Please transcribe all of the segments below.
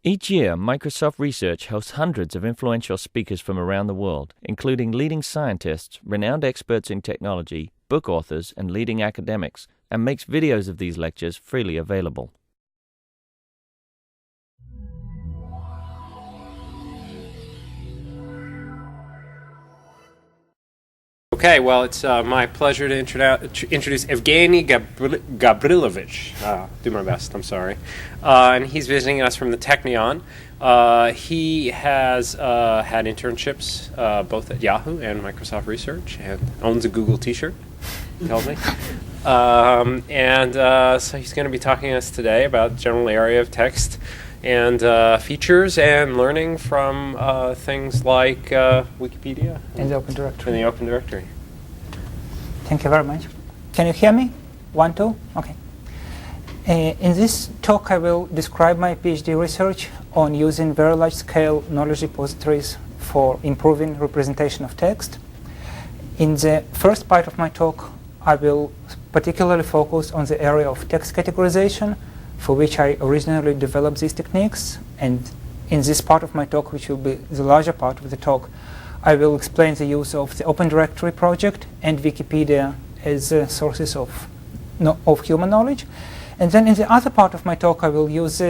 Each year, Microsoft Research hosts hundreds of influential speakers from around the world, including leading scientists, renowned experts in technology, book authors, and leading academics, and makes videos of these lectures freely available. Okay, well, it's my pleasure to introduce Evgeny Gavrilovich. Do my best, I'm sorry. And he's visiting us from the Technion. He has had internships both at Yahoo and Microsoft Research, and owns a Google t-shirt, he told me. So he's going to be talking to us today about the general area of text and features and learning from things like Wikipedia and the Open Directory. Thank you very much. Can you hear me? 1, 2? Okay. In this talk, I will describe my PhD research on using very large-scale knowledge repositories for improving representation of text. In the first part of my talk, I will particularly focus on the area of text categorization, for which I originally developed these techniques. And in this part of my talk, which will be the larger part of the talk, I will explain the use of the Open Directory project and Wikipedia as sources of human knowledge. And then in the other part of my talk, I will use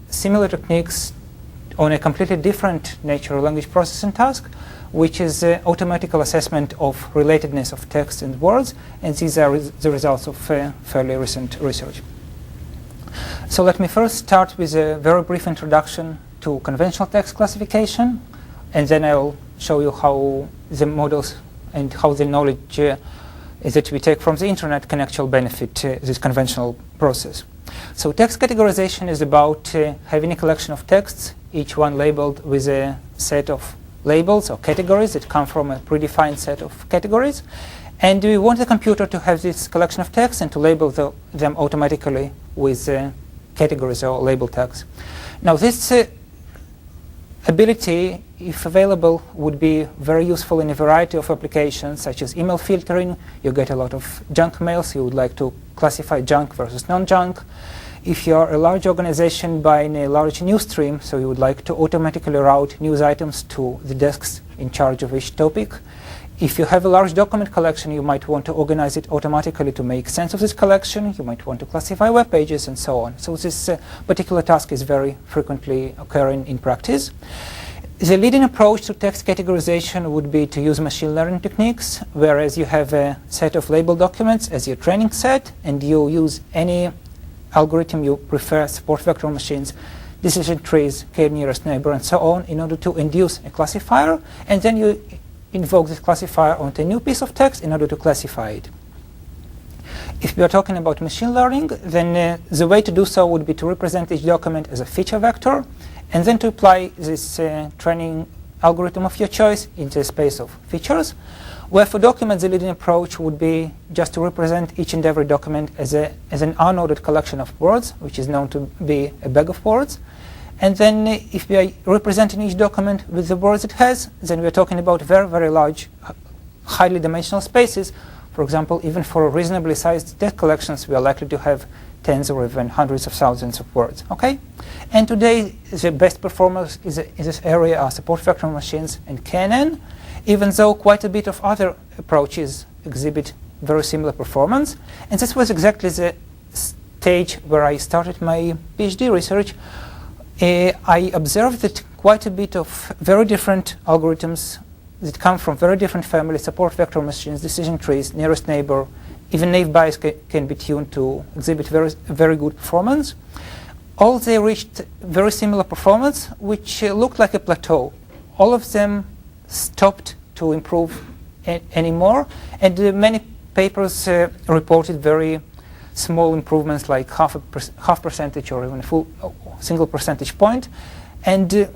similar techniques on a completely different natural language processing task, which is automatical assessment of relatedness of text and words. And these are the results of fairly recent research. So let me first start with a very brief introduction to conventional text classification, and then I'll show you how the models and how the knowledge that we take from the internet can actually benefit this conventional process. So text categorization is about having a collection of texts, each one labeled with a set of labels or categories that come from a predefined set of categories. And we want the computer to have this collection of text and to label them automatically with categories or label tags. Now this ability, if available, would be very useful in a variety of applications, such as email filtering. You get a lot of junk mails. You would like to classify junk versus non-junk. If you are a large organization buying a large news stream, so you would like to automatically route news items to the desks in charge of each topic. If you have a large document collection, you might want to organize it automatically to make sense of this collection. You might want to classify web pages and so on. So this particular task is very frequently occurring in practice. The leading approach to text categorization would be to use machine learning techniques, whereas you have a set of labeled documents as your training set, and you use any algorithm you prefer, support vector machines, decision trees, k-nearest neighbor, and so on, in order to induce a classifier, and then you invoke this classifier onto a new piece of text in order to classify it. If we are talking about machine learning, then the way to do so would be to represent each document as a feature vector, and then to apply this training algorithm of your choice into a space of features, where for documents the leading approach would be just to represent each and every document as an unordered collection of words, which is known to be a bag of words. And then if we are representing each document with the words it has, then we are talking about very, very large, highly dimensional spaces. For example, even for reasonably sized text collections, we are likely to have tens or even hundreds of thousands of words. Okay? And today, the best performers in this area are support vector machines and KNN, even though quite a bit of other approaches exhibit very similar performance. And this was exactly the stage where I started my PhD research. I observed that quite a bit of very different algorithms that come from very different families, support vector machines, decision trees, nearest neighbor, even naive bias can be tuned to exhibit very good performance. All they reached very similar performance, which looked like a plateau. All of them stopped to improve anymore, and many papers reported very small improvements, like half percentage or even a full single percentage point. And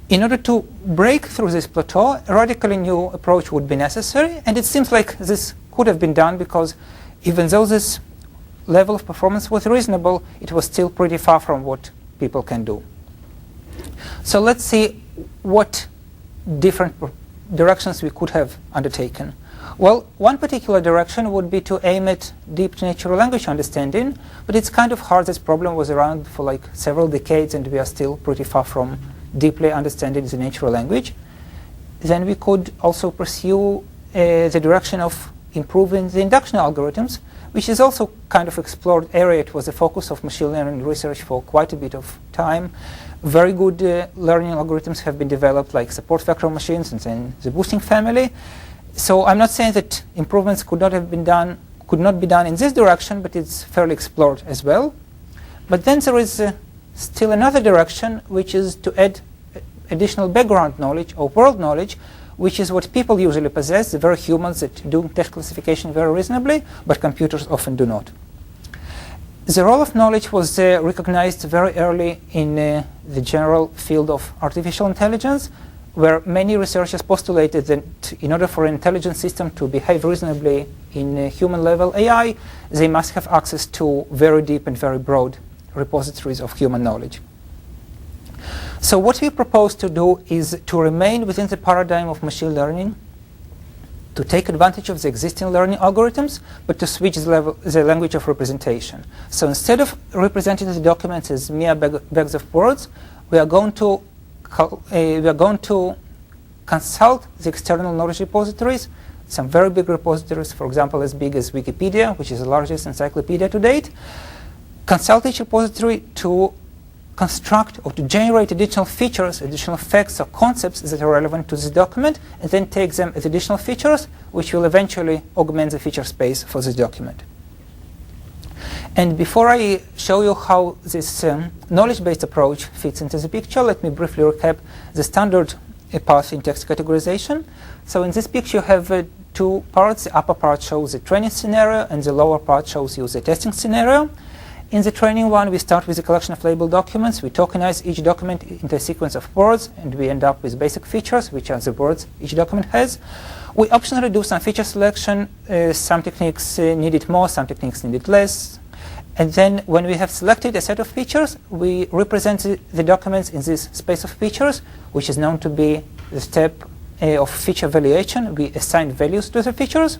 in order to break through this plateau, a radically new approach would be necessary. And it seems like this could have been done, because even though this level of performance was reasonable, it was still pretty far from what people can do. So let's see what different directions we could have undertaken. Well, one particular direction would be to aim at deep natural language understanding, but it's kind of hard. This problem was around for like several decades, and we are still pretty far from deeply understanding the natural language. Then we could also pursue the direction of improving the induction algorithms, which is also kind of explored area. It was the focus of machine learning research for quite a bit of time. Very good learning algorithms have been developed, like support vector machines and then the boosting family. So I'm not saying that improvements could not be done in this direction, but it's fairly explored as well. But then there is still another direction, which is to add additional background knowledge or world knowledge, which is what people usually possess, the very humans that do text classification very reasonably, but computers often do not. The role of knowledge was recognized very early in the general field of artificial intelligence, where many researchers postulated that in order for an intelligent system to behave reasonably in human-level AI, they must have access to very deep and very broad repositories of human knowledge. So what we propose to do is to remain within the paradigm of machine learning, to take advantage of the existing learning algorithms, but to switch the language of representation. So instead of representing the documents as mere bags of words, we are going to consult the external knowledge repositories, some very big repositories, for example, as big as Wikipedia, which is the largest encyclopedia to date. Consult each repository to construct or to generate additional features, additional facts or concepts that are relevant to this document, and then take them as additional features, which will eventually augment the feature space for this document. And before I show you how this knowledge-based approach fits into the picture, let me briefly recap the standard path in text categorization. So in this picture, you have two parts. The upper part shows the training scenario, and the lower part shows you the testing scenario. In the training one, we start with a collection of labeled documents. We tokenize each document into a sequence of words, and we end up with basic features, which are the words each document has. We optionally do some feature selection. Some techniques needed more, some techniques needed less. And then when we have selected a set of features, we represent the documents in this space of features, which is known to be the step of feature valuation. We assign values to the features.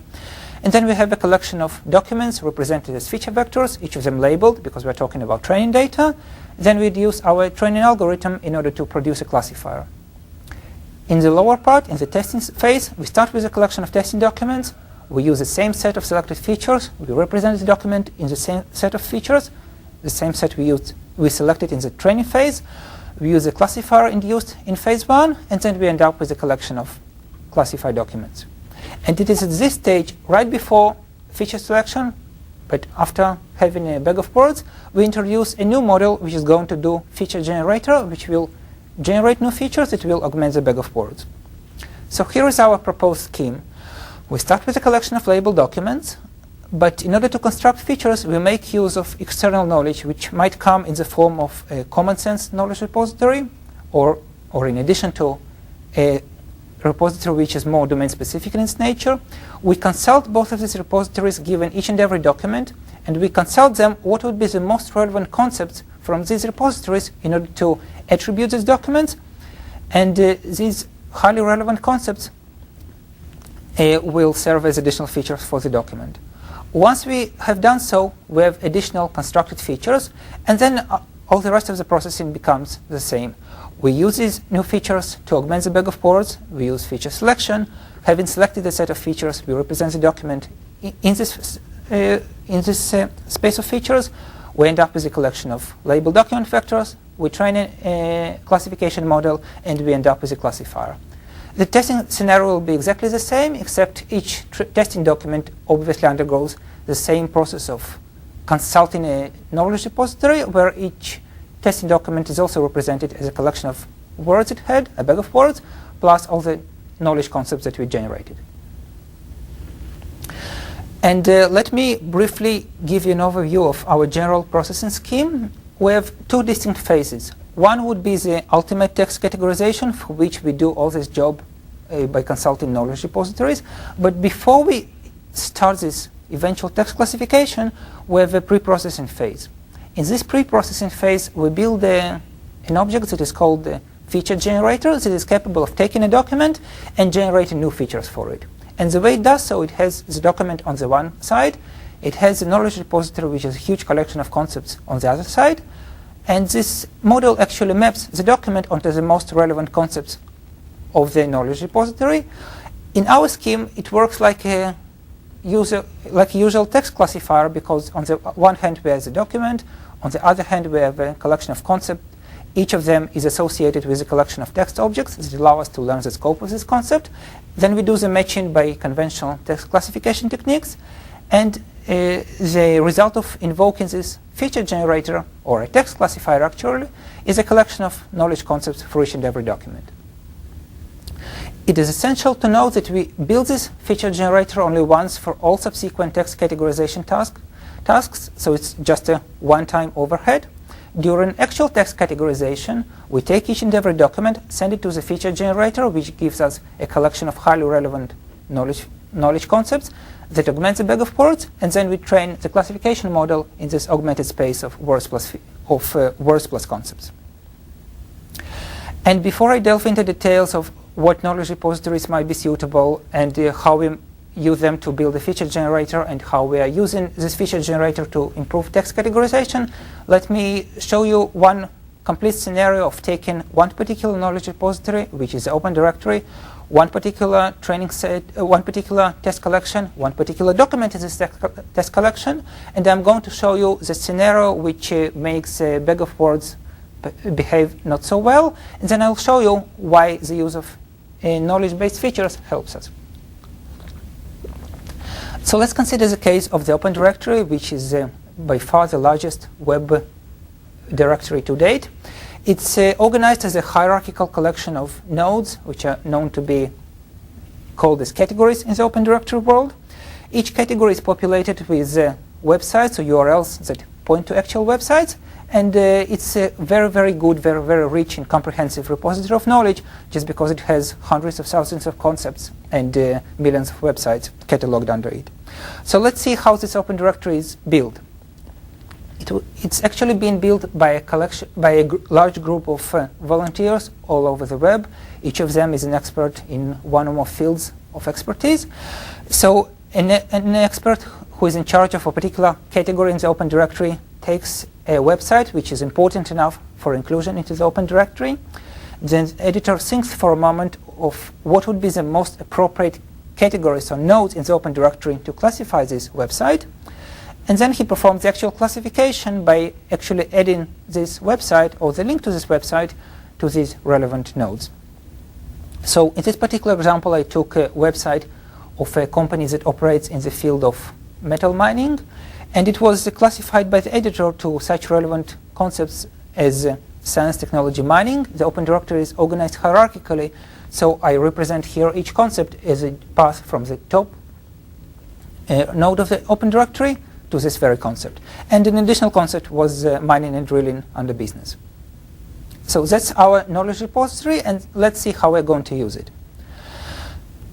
And then we have a collection of documents represented as feature vectors, each of them labeled because we're talking about training data. Then we'd use our training algorithm in order to produce a classifier. In the lower part, in the testing phase, we start with a collection of testing documents. We use the same set of selected features. We represent the document in the same set of features, the same set we selected in the training phase. We use a classifier induced in phase one, and then we end up with a collection of classified documents. And it is at this stage, right before feature selection, but after having a bag of words, we introduce a new model which is going to do feature generator, which will generate new features that will augment the bag of words. So here is our proposed scheme. We start with a collection of labeled documents, but in order to construct features, we make use of external knowledge, which might come in the form of a common sense knowledge repository, or in addition to a repository which is more domain-specific in its nature. We consult both of these repositories given each and every document, and we consult them what would be the most relevant concepts from these repositories in order to attribute these documents, and these highly relevant concepts will serve as additional features for the document. Once we have done so, we have additional constructed features, and then all the rest of the processing becomes the same. We use these new features to augment the bag of words. We use feature selection. Having selected a set of features, we represent the document in this space of features. We end up with a collection of labeled document vectors. We train a classification model, and we end up with a classifier. The testing scenario will be exactly the same, except each testing document obviously undergoes the same process of consulting a knowledge repository, where each testing document is also represented as a collection of words it had, a bag of words, plus all the knowledge concepts that we generated. And let me briefly give you an overview of our general processing scheme. We have two distinct phases. One would be the ultimate text categorization, for which we do all this job by consulting knowledge repositories. But before we start this eventual text classification, we have a pre-processing phase. In this pre-processing phase, we build an object that is called the feature generator, that is capable of taking a document and generating new features for it. And the way it does so, it has the document on the one side, it has the knowledge repository, which is a huge collection of concepts, on the other side, and this model actually maps the document onto the most relevant concepts of the knowledge repository. In our scheme, it works like a usual text classifier, because on the one hand we have the document, on the other hand we have a collection of concepts. Each of them is associated with a collection of text objects that allow us to learn the scope of this concept. Then we do the matching by conventional text classification techniques, and the result of invoking this feature generator, or a text classifier actually, is a collection of knowledge concepts for each and every document. It is essential to note that we build this feature generator only once for all subsequent text categorization tasks, so it's just a one-time overhead. During actual text categorization, we take each and every document, send it to the feature generator, which gives us a collection of highly relevant knowledge concepts that augments the bag of words, and then we train the classification model in this augmented space of words plus concepts. And before I delve into details of what knowledge repositories might be suitable and how we use them to build a feature generator and how we are using this feature generator to improve text categorization, let me show you one complete scenario of taking one particular knowledge repository, which is the Open Directory, one particular training set, one particular test collection, one particular document in this test collection, and I'm going to show you the scenario which makes a bag of words behave not so well, and then I'll show you why the use of knowledge-based features helps us. So let's consider the case of the Open Directory, which is by far the largest web directory to date. It's organized as a hierarchical collection of nodes, which are known to be called as categories in the Open Directory world. Each category is populated with websites or URLs that point to actual websites, and it's a very, very good, very, very rich and comprehensive repository of knowledge, just because it has hundreds of thousands of concepts and millions of websites cataloged under it. So let's see how this Open Directory is built. It's actually been built by a large group of volunteers all over the web. Each of them is an expert in one or more fields of expertise. So an expert who is in charge of a particular category in the Open Directory takes a website which is important enough for inclusion into the Open Directory. Then the editor thinks for a moment of what would be the most appropriate categories or nodes in the Open Directory to classify this website. And then he performs the actual classification by actually adding this website or the link to this website to these relevant nodes. So in this particular example, I took a website of a company that operates in the field of metal mining, and it was classified by the editor to such relevant concepts as science, technology, mining. The Open Directory is organized hierarchically, so I represent here each concept as a path from the top node of the Open Directory to this very concept. And an additional concept was mining and drilling under business. So that's our knowledge repository, and let's see how we're going to use it.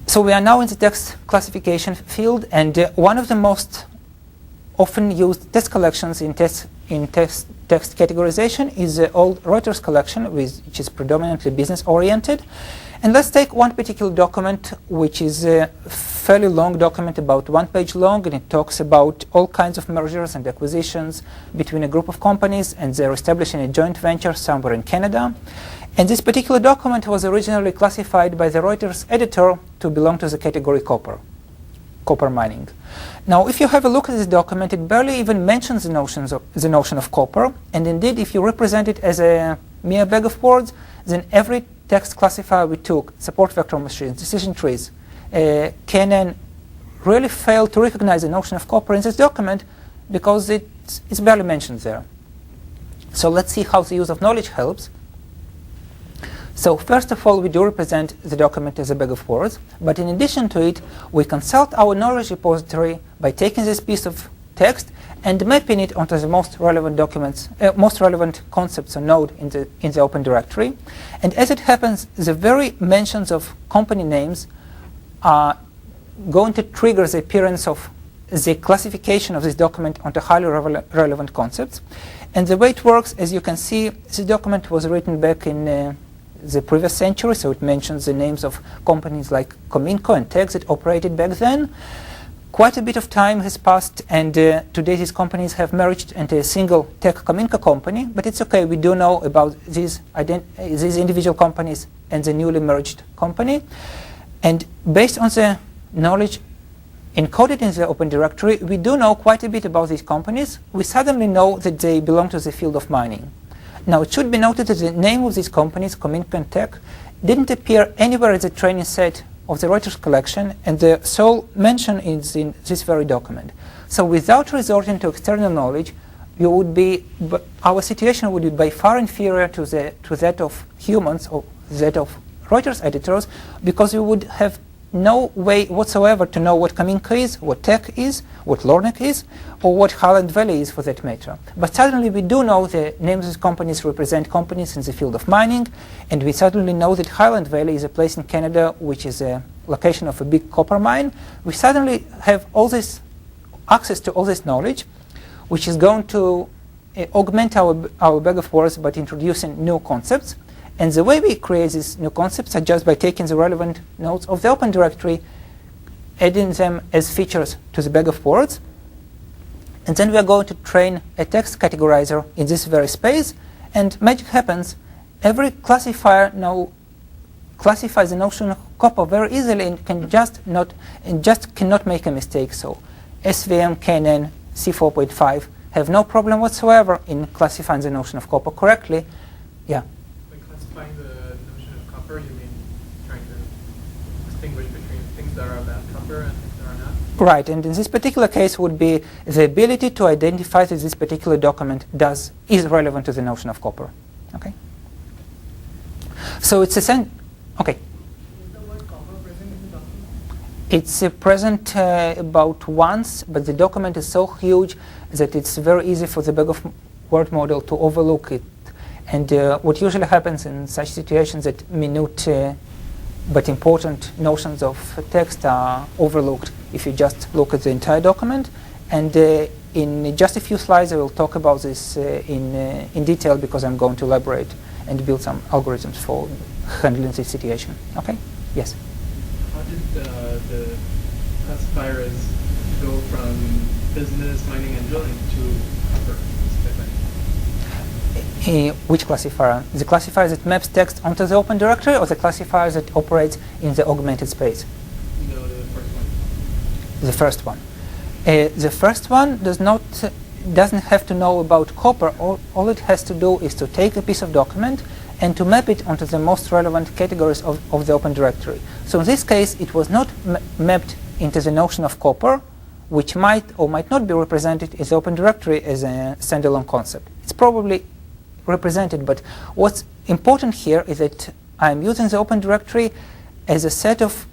So we are now in the text classification field, and one of the most often used text collections in text categorization is the old Reuters collection, which is predominantly business-oriented. And let's take one particular document, which is a fairly long document, about 1 page long, and it talks about all kinds of mergers and acquisitions between a group of companies, and they're establishing a joint venture somewhere in Canada. And this particular document was originally classified by the Reuters editor to belong to the category copper mining. Now, if you have a look at this document, it barely even mentions the notion of copper, and indeed, if you represent it as a mere bag of words, then every text classifier we took, support vector machines, decision trees, can really fail to recognize the notion of copper in this document because it's barely mentioned there. So let's see how the use of knowledge helps. So first of all, we do represent the document as a bag of words, but in addition to it, we consult our knowledge repository by taking this piece of text and mapping it onto the most relevant documents, most relevant concepts or node in the Open Directory. And as it happens, the very mentions of company names are going to trigger the appearance of the classification of this document onto highly relevant concepts. And the way it works, as you can see, this document was written back in the previous century, so it mentions the names of companies like Cominco and Tech that operated back then. Quite a bit of time has passed, and today these companies have merged into a single Tech Cominco company, but it's okay, we do know about these individual companies and the newly merged company. And based on the knowledge encoded in the Open Directory, we do know quite a bit about these companies. We suddenly know that they belong to the field of mining. Now, it should be noted that the name of these companies, Cominco and Tech, didn't appear anywhere in the training set of the Reuters collection, and the sole mention is in this very document. So without resorting to external knowledge, our situation would be by far inferior to that of humans or that of Reuters editors, because we would have no way whatsoever to know what Cominco is, what Tech is, what Lornek is, or what Highland Valley is for that matter. But certainly we do know the names of companies represent companies in the field of mining, and we certainly know that Highland Valley is a place in Canada which is a location of a big copper mine. We suddenly have all this access to all this knowledge, which is going to augment our bag of words by introducing new concepts. And the way we create these new concepts are just by taking the relevant nodes of the Open Directory, adding them as features to the bag of words, and then we are going to train a text categorizer in this very space, and magic happens. Every classifier now classifies the notion of copper very easily and cannot make a mistake. So SVM, KNN, C4.5 have no problem whatsoever in classifying the notion of copper correctly. Yeah. Classifying the notion of copper, you mean trying to distinguish between things that are about copper and things that are not? Right, and in this particular case would be the ability to identify that this particular document is relevant to the notion of copper. Okay. So it's a okay. Is the word copper present in the document? It's present about once, but the document is so huge that it's very easy for the bag of word model to overlook it. And what usually happens in such situations that minute but important notions of text are overlooked if you just look at the entire document. And in just a few slides I will talk about this in detail, because I'm going to elaborate and build some algorithms for handling this situation. Okay? Yes? How did the classifiers go from business, mining, and drilling to copper specifically? Which classifier? The classifier that maps text onto the Open Directory, or the classifier that operates in the augmented space? No, the first one. The first one. The first one doesn't have to know about copper. All it has to do is to take a piece of document and to map it onto the most relevant categories of the Open Directory. So in this case, it was not mapped into the notion of copper, which might or might not be represented in the Open Directory as a standalone concept. It's probably represented, but what's important here is that I'm using the Open Directory as a set of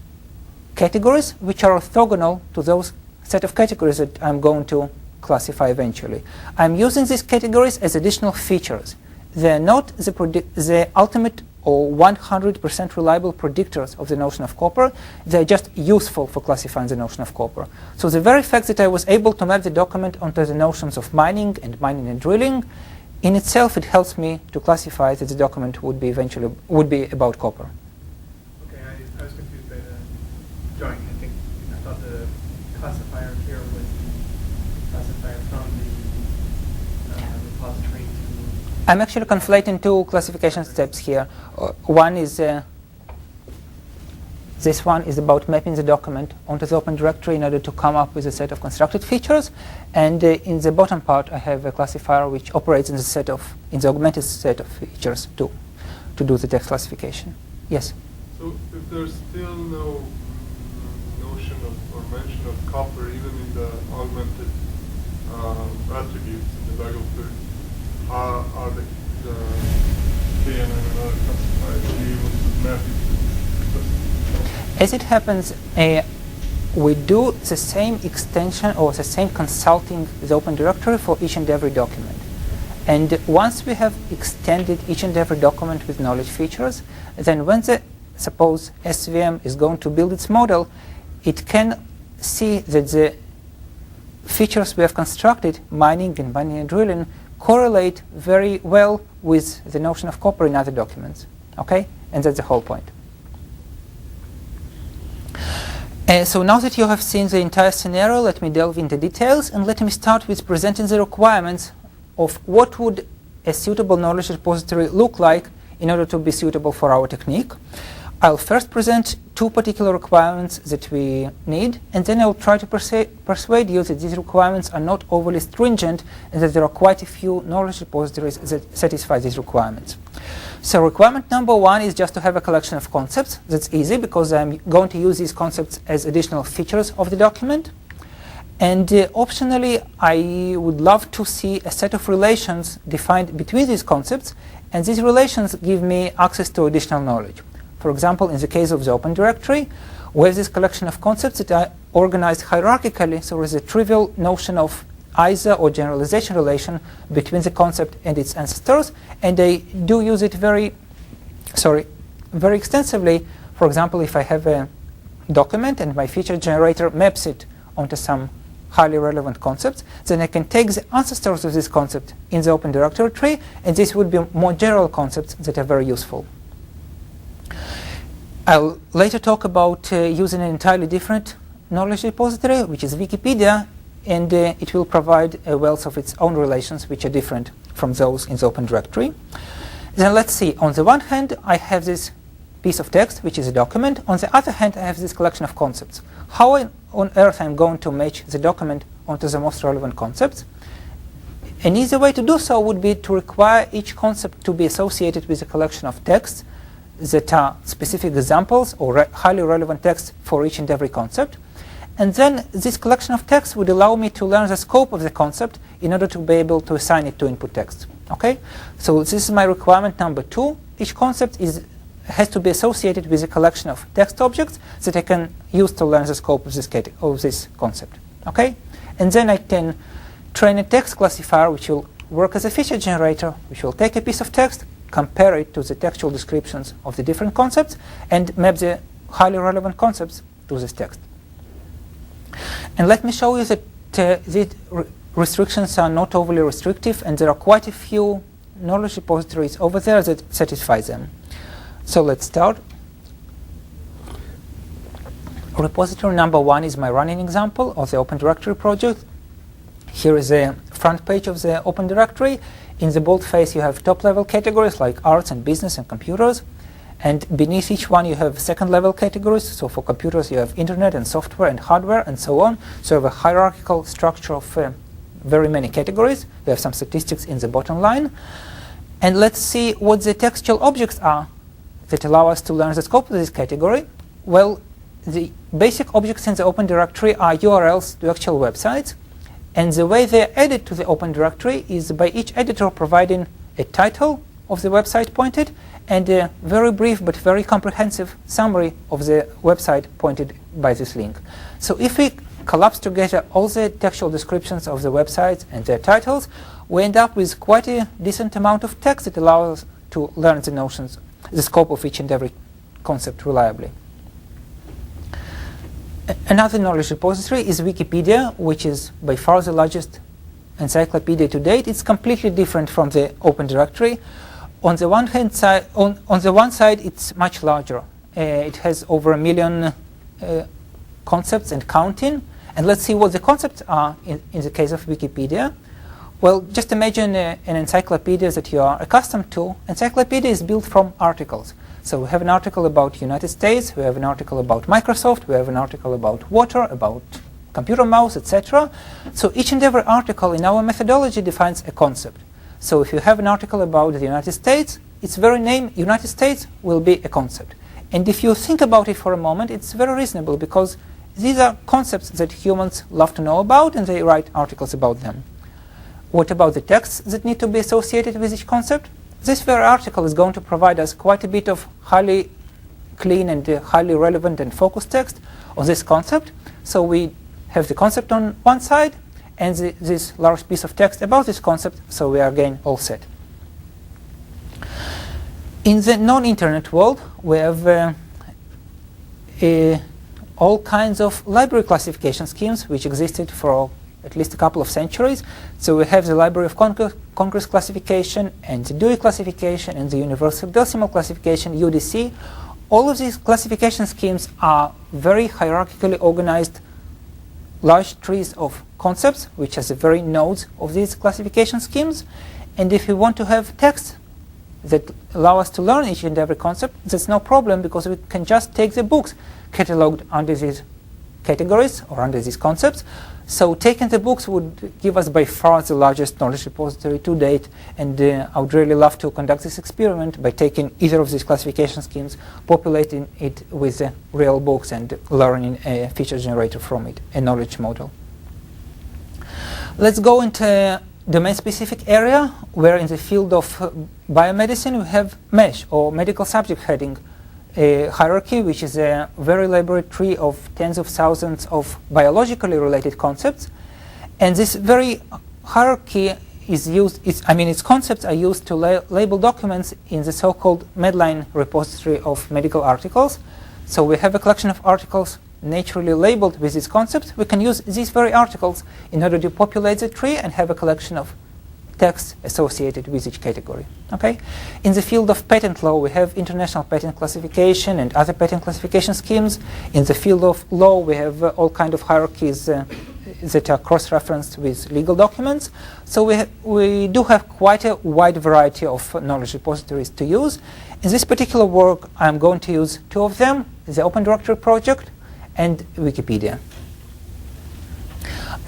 categories which are orthogonal to those set of categories that I'm going to classify eventually. I'm using these categories as additional features. They're not the ultimate or 100% reliable predictors of the notion of copper. They're just useful for classifying the notion of copper. So the very fact that I was able to map the document onto the notions of mining and drilling, in itself it helps me to classify that the document would be about copper. Okay, I was confused by the drawing. I thought the classifier here was the classifier from the repository to... I'm actually conflating two classification steps here. One is this one is about mapping the document onto the Open Directory in order to come up with a set of constructed features, and in the bottom part I have a classifier which operates in the augmented set of features to do the text classification. Yes. So if there's still no notion of or mention of copper even in the augmented attributes in the bag of words, how are the KNN and other classifiers be able to map it? As it happens, we do the same extension or the same consulting the Open Directory for each and every document. And once we have extended each and every document with knowledge features, then when suppose SVM is going to build its model, it can see that the features we have constructed, mining and drilling, correlate very well with the notion of copper in other documents. Okay, and that's the whole point. So now that you have seen the entire scenario, let me delve into details, and let me start with presenting the requirements of what would a suitable knowledge repository look like in order to be suitable for our technique. I'll first present two particular requirements that we need, and then I'll try to persuade you that these requirements are not overly stringent and that there are quite a few knowledge repositories that satisfy these requirements. So requirement number one is just to have a collection of concepts. That's easy because I'm going to use these concepts as additional features of the document. And optionally, I would love to see a set of relations defined between these concepts, and these relations give me access to additional knowledge. For example, in the case of the Open Directory, we have this collection of concepts that are organized hierarchically, so there is a trivial notion of either or generalization relation between the concept and its ancestors, and they do use it very extensively. For example, if I have a document and my feature generator maps it onto some highly relevant concepts, then I can take the ancestors of this concept in the Open Directory tree, and this would be more general concepts that are very useful. I'll later talk about using an entirely different knowledge repository, which is Wikipedia, and it will provide a wealth of its own relations which are different from those in the Open Directory. Then let's see. On the one hand, I have this piece of text, which is a document. On the other hand, I have this collection of concepts. How on earth I'm going to match the document onto the most relevant concepts? An easy way to do so would be to require each concept to be associated with a collection of texts that are specific examples or highly relevant texts for each and every concept. And then this collection of texts would allow me to learn the scope of the concept in order to be able to assign it to input text. Okay? So this is my requirement number two. Each concept has to be associated with a collection of text objects that I can use to learn the scope of this concept. Okay? And then I can train a text classifier which will work as a feature generator, which will take a piece of text, compare it to the textual descriptions of the different concepts, and map the highly relevant concepts to this text. And let me show you that the restrictions are not overly restrictive, and there are quite a few knowledge repositories over there that satisfy them. So let's start. Repository number one is my running example of the Open Directory project. Here is the front page of the Open Directory. In the bold face, you have top-level categories like arts and business and computers. And beneath each one, you have second-level categories. So for computers, you have internet and software and hardware and so on. So you have a hierarchical structure of very many categories. You have some statistics in the bottom line. And let's see what the textual objects are that allow us to learn the scope of this category. Well, the basic objects in the Open Directory are URLs to actual websites. And the way they are added to the Open Directory is by each editor providing a title of the website pointed and a very brief but very comprehensive summary of the website pointed by this link. So if we collapse together all the textual descriptions of the websites and their titles, we end up with quite a decent amount of text that allows us to learn the scope of each and every concept reliably. Another knowledge repository is Wikipedia, which is by far the largest encyclopedia to date. It's completely different from the Open Directory. On the one side, it's much larger. It has over 1 million concepts and counting. And let's see what the concepts are in the case of Wikipedia. Well, just imagine an encyclopedia that you are accustomed to. Encyclopedia is built from articles. So we have an article about United States, we have an article about Microsoft, we have an article about water, about computer mouse, etc. So each and every article in our methodology defines a concept. So if you have an article about the United States, its very name, United States, will be a concept. And if you think about it for a moment, it's very reasonable because these are concepts that humans love to know about and they write articles about them. What about the texts that need to be associated with each concept? This very article is going to provide us quite a bit of highly clean and highly relevant and focused text on this concept. So we have the concept on one side and this large piece of text about this concept, so we are again all set. In the non-internet world, we have all kinds of library classification schemes which existed for at least a couple of centuries. So we have the Library of Congress classification and the Dewey classification and the Universal Decimal classification, UDC. All of these classification schemes are very hierarchically organized large trees of concepts, which are the very nodes of these classification schemes. And if we want to have text that allow us to learn each and every concept, that's no problem, because we can just take the books cataloged under these categories or under these concepts. So taking the books would give us by far the largest knowledge repository to date, and I would really love to conduct this experiment by taking either of these classification schemes, populating it with real books, and learning a feature generator from it, a knowledge model. Let's go into a domain-specific area where in the field of biomedicine we have MESH, or medical subject heading hierarchy, which is a very elaborate tree of tens of thousands of biologically related concepts. And this very hierarchy is used, its concepts are used to label documents in the so-called Medline repository of medical articles. So we have a collection of articles naturally labeled with these concepts. We can use these very articles in order to populate the tree and have a collection of text associated with each category. Okay? In the field of patent law, we have international patent classification and other patent classification schemes. In the field of law, we have all kinds of hierarchies that are cross-referenced with legal documents. So we do have quite a wide variety of knowledge repositories to use. In this particular work, I'm going to use two of them, the Open Directory project and Wikipedia.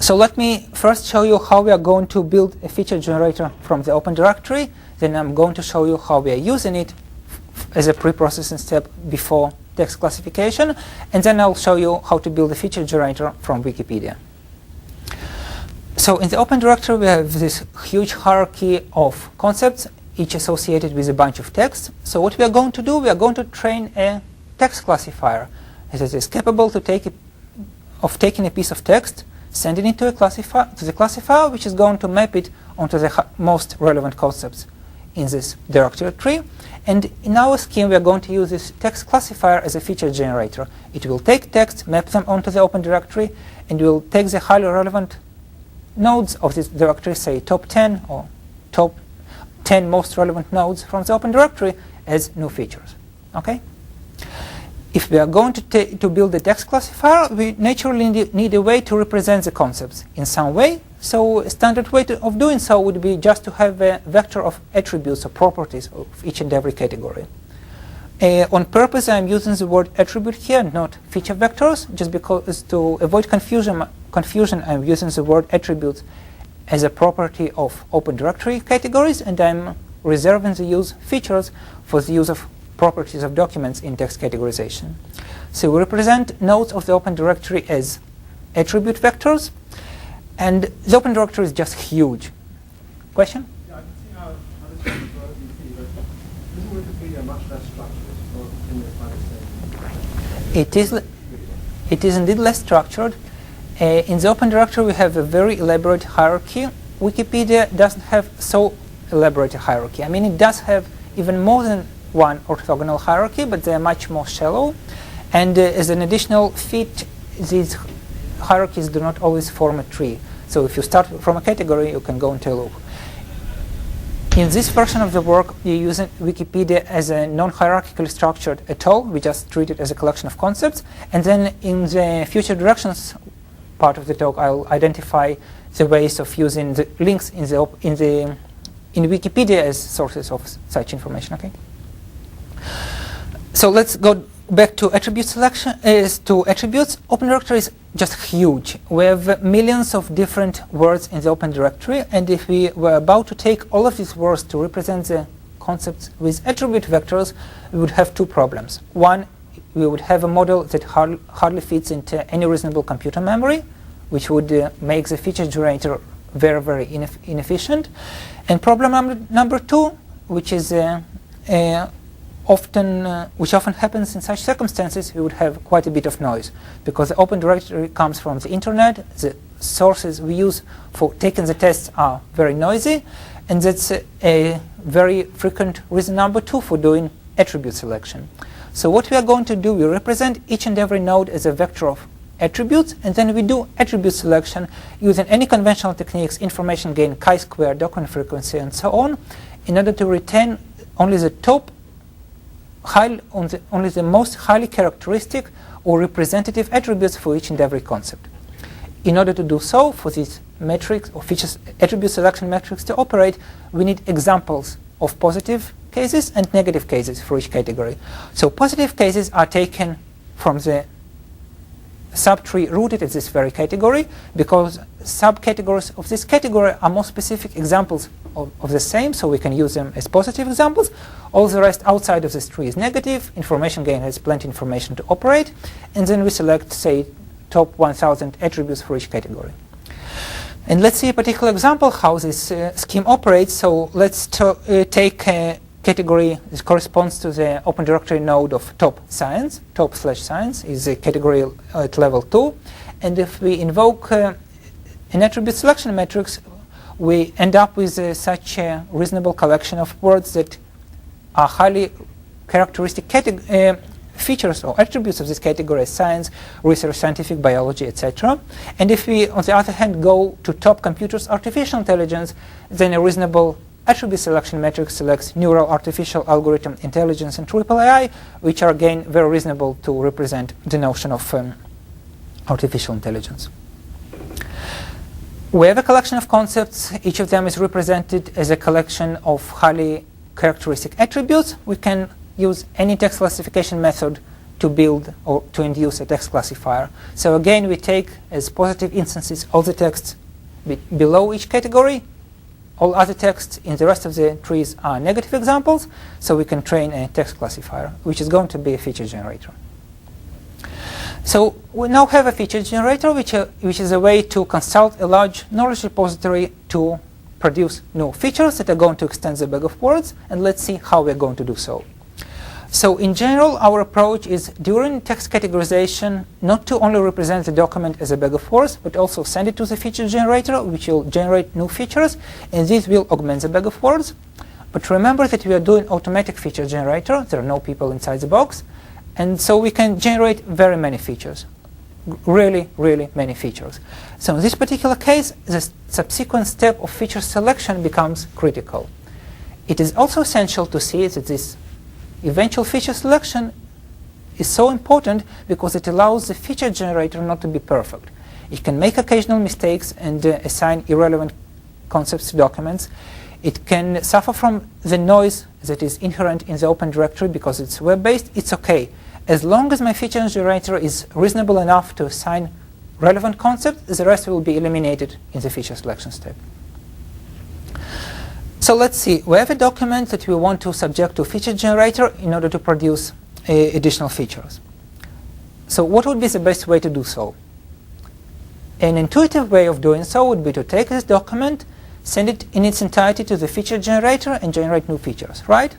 So let me first show you how we are going to build a feature generator from the Open Directory. Then I'm going to show you how we are using it as a pre-processing step before text classification. And then I'll show you how to build a feature generator from Wikipedia. So in the Open Directory, we have this huge hierarchy of concepts, each associated with a bunch of text. So what we are going to do, we are going to train a text classifier that is capable to taking a piece of text, sending it to the classifier, which is going to map it onto the most relevant concepts in this directory tree. And in our scheme, we are going to use this text classifier as a feature generator. It will take text, map them onto the Open Directory, and will take the highly relevant nodes of this directory, say top 10 or top 10 most relevant nodes from the Open Directory, as new features. Okay? If we are going to build a text classifier, we naturally need a way to represent the concepts in some way. So a standard way of doing so would be just to have a vector of attributes or properties of each and every category. On purpose, I'm using the word attribute here, not feature vectors, just because to avoid confusion, I'm using the word attributes as a property of Open Directory categories, and I'm reserving the use features for the use of properties of documents in text categorization. So we represent nodes of the Open Directory as attribute vectors, and the Open Directory is just huge. Question? Yeah, I can see how this is well Wikipedia, but isn't Wikipedia much less structured, or can you find the same? It is indeed less structured. In the Open Directory, we have a very elaborate hierarchy. Wikipedia doesn't have so elaborate a hierarchy. I mean, it does have even more than one orthogonal hierarchy, but they are much more shallow. And as an additional feat, these hierarchies do not always form a tree. So if you start from a category, you can go into a loop. In this version of the work, we use Wikipedia as a non-hierarchically structured at all. We just treat it as a collection of concepts. And then in the future directions part of the talk, I'll identify the ways of using the links in Wikipedia as sources of such information. Okay. So let's go back to attribute selection. To attributes, Open Directory is just huge. We have millions of different words in the Open Directory, and if we were about to take all of these words to represent the concepts with attribute vectors, we would have two problems. One, we would have a model that hardly fits into any reasonable computer memory, which would make the feature generator very, very inefficient. And problem number two, which is which often happens in such circumstances, we would have quite a bit of noise, because the Open Directory comes from the internet. The sources we use for taking the tests are very noisy, and that's a very frequent reason number two for doing attribute selection. So what we are going to do, we represent each and every node as a vector of attributes, and then we do attribute selection using any conventional techniques, information gain, chi-square, document frequency, and so on, in order to retain only the only the most highly characteristic or representative attributes for each and every concept. In order to do so, for these metrics or features attribute selection metrics to operate, we need examples of positive cases and negative cases for each category. So positive cases are taken from the subtree rooted at this very category, because subcategories of this category are more specific examples of the same, so we can use them as positive examples. All the rest outside of this tree is negative. Information gain has plenty of information to operate, and then we select, say, top 1,000 attributes for each category. And let's see a particular example how this scheme operates. So let's take a category that corresponds to the Open Directory node of top science. Top/science is a category at level 2. And if we invoke an attribute selection matrix, we end up with such a reasonable collection of words that are highly characteristic features or attributes of this category: science, research, scientific, biology, etc. And if we, on the other hand, go to top computers, artificial intelligence, then a reasonable attribute selection matrix selects neural, artificial, algorithm, intelligence, and triple AI, which are again very reasonable to represent the notion of artificial intelligence. We have a collection of concepts. Each of them is represented as a collection of highly characteristic attributes. We can use any text classification method to build or to induce a text classifier. So again, we take as positive instances all the texts below each category. All other texts in the rest of the trees are negative examples, so we can train a text classifier, which is going to be a feature generator. So we now have a feature generator, which is a way to consult a large knowledge repository to produce new features that are going to extend the bag of words, and let's see how we're going to do so. So in general, our approach is during text categorization not to only represent the document as a bag of words, but also send it to the feature generator, which will generate new features, and this will augment the bag of words. But remember that we are doing automatic feature generator. There are no people inside the box, and so we can generate very many features, really, really many features. So in this particular case, the subsequent step of feature selection becomes critical. It is also essential to see that this eventual feature selection is so important because it allows the feature generator not to be perfect. It can make occasional mistakes and assign irrelevant concepts to documents. It can suffer from the noise that is inherent in the Open Directory because it's web-based. It's okay. As long as my feature generator is reasonable enough to assign relevant concepts, the rest will be eliminated in the feature selection step. So let's see. We have a document that we want to subject to feature generator in order to produce additional features. So what would be the best way to do so? An intuitive way of doing so would be to take this document, send it in its entirety to the feature generator, and generate new features, right?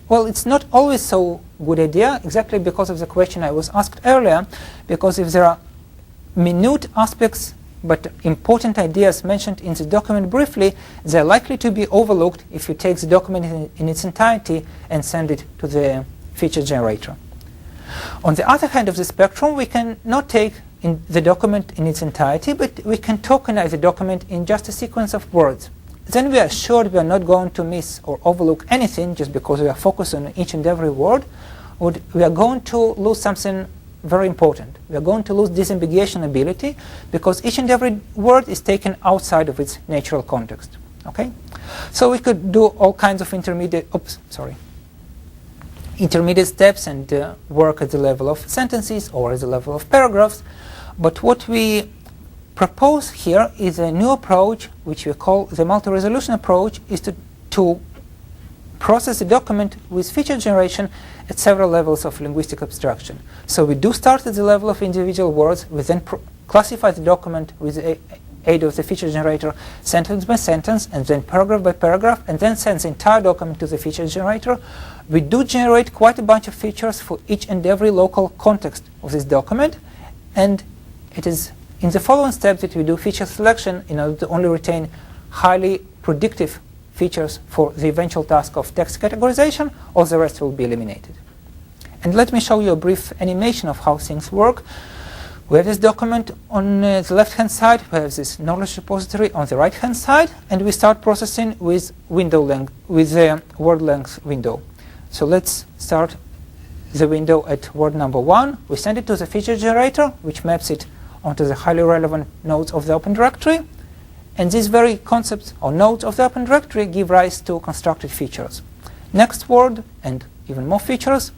Well, it's not always so good idea, exactly because of the question I was asked earlier, because if there are minute aspects but important ideas mentioned in the document briefly, they're likely to be overlooked if you take the document in its entirety and send it to the feature generator. On the other hand of the spectrum, we can not take in the document in its entirety, but we can tokenize the document in just a sequence of words. Then we are assured we are not going to miss or overlook anything just because we are focused on each and every word. We are going to lose something very important. We are going to lose disambiguation ability because each and every word is taken outside of its natural context. Okay? So we could do all kinds of intermediate steps and work at the level of sentences or at the level of paragraphs. But what we propose here is a new approach, which we call the multi-resolution approach, is to process the document with feature generation at several levels of linguistic abstraction. So we do start at the level of individual words. We then classify the document with the aid of the feature generator sentence by sentence, and then paragraph by paragraph, and then send the entire document to the feature generator. We do generate quite a bunch of features for each and every local context of this document, and it is in the following steps that we do feature selection in order to only retain highly predictive features for the eventual task of text categorization. All the rest will be eliminated. And let me show you a brief animation of how things work. We have this document on the left-hand side, we have this knowledge repository on the right-hand side, and we start processing with window length, with the word length window. So let's start the window at word number 1. We send it to the feature generator, which maps it onto the highly relevant nodes of the Open Directory. And these very concepts or nodes of the Open Directory give rise to constructed features. Next word, and even more features.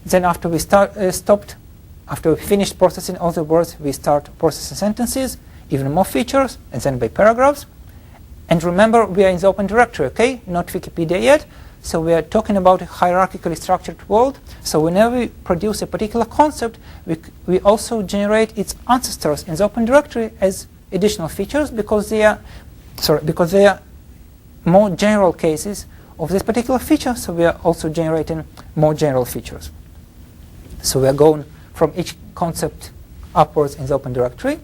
Then after we after we finished processing all the words, we start processing sentences, even more features, and then by paragraphs. And remember, we are in the Open Directory, okay? Not Wikipedia yet. So we are talking about a hierarchically structured world. So whenever we produce a particular concept, we also generate its ancestors in the Open Directory as additional features because they are more general cases of this particular feature. So we are also generating more general features. So we are going from each concept upwards in the Open Directory.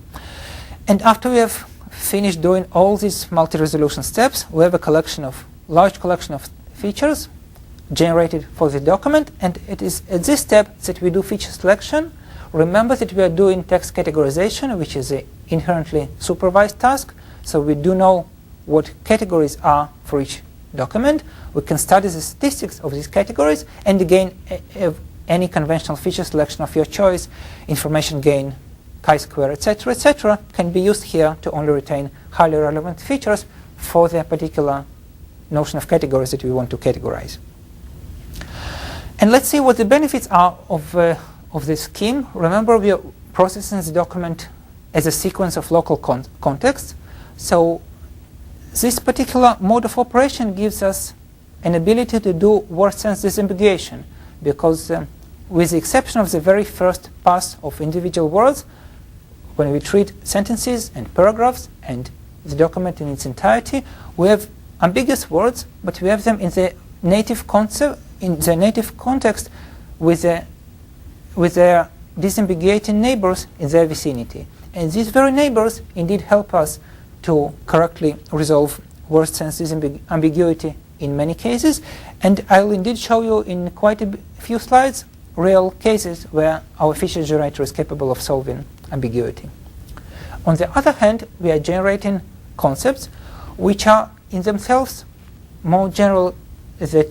And after we have finished doing all these multi-resolution steps, we have a large collection of features generated for the document, and it is at this step that we do feature selection. Remember that we are doing text categorization, which is an inherently supervised task, so we do know what categories are for each document. We can study the statistics of these categories, and again, any conventional feature selection of your choice, information gain, chi-square, etc., can be used here to only retain highly relevant features for the particular notion of categories that we want to categorize. And let's see what the benefits are of this scheme. Remember, we are processing the document as a sequence of local contexts. So this particular mode of operation gives us an ability to do word sense disambiguation, because with the exception of the very first pass of individual words, when we treat sentences and paragraphs and the document in its entirety, we have ambiguous words, but we have them in the native concept, in the native context, with their disambiguating neighbors in their vicinity. And these very neighbors indeed help us to correctly resolve word sense ambiguity in many cases. And I'll indeed show you in quite a few slides real cases where our feature generator is capable of solving ambiguity. On the other hand, we are generating concepts which are in themselves more general than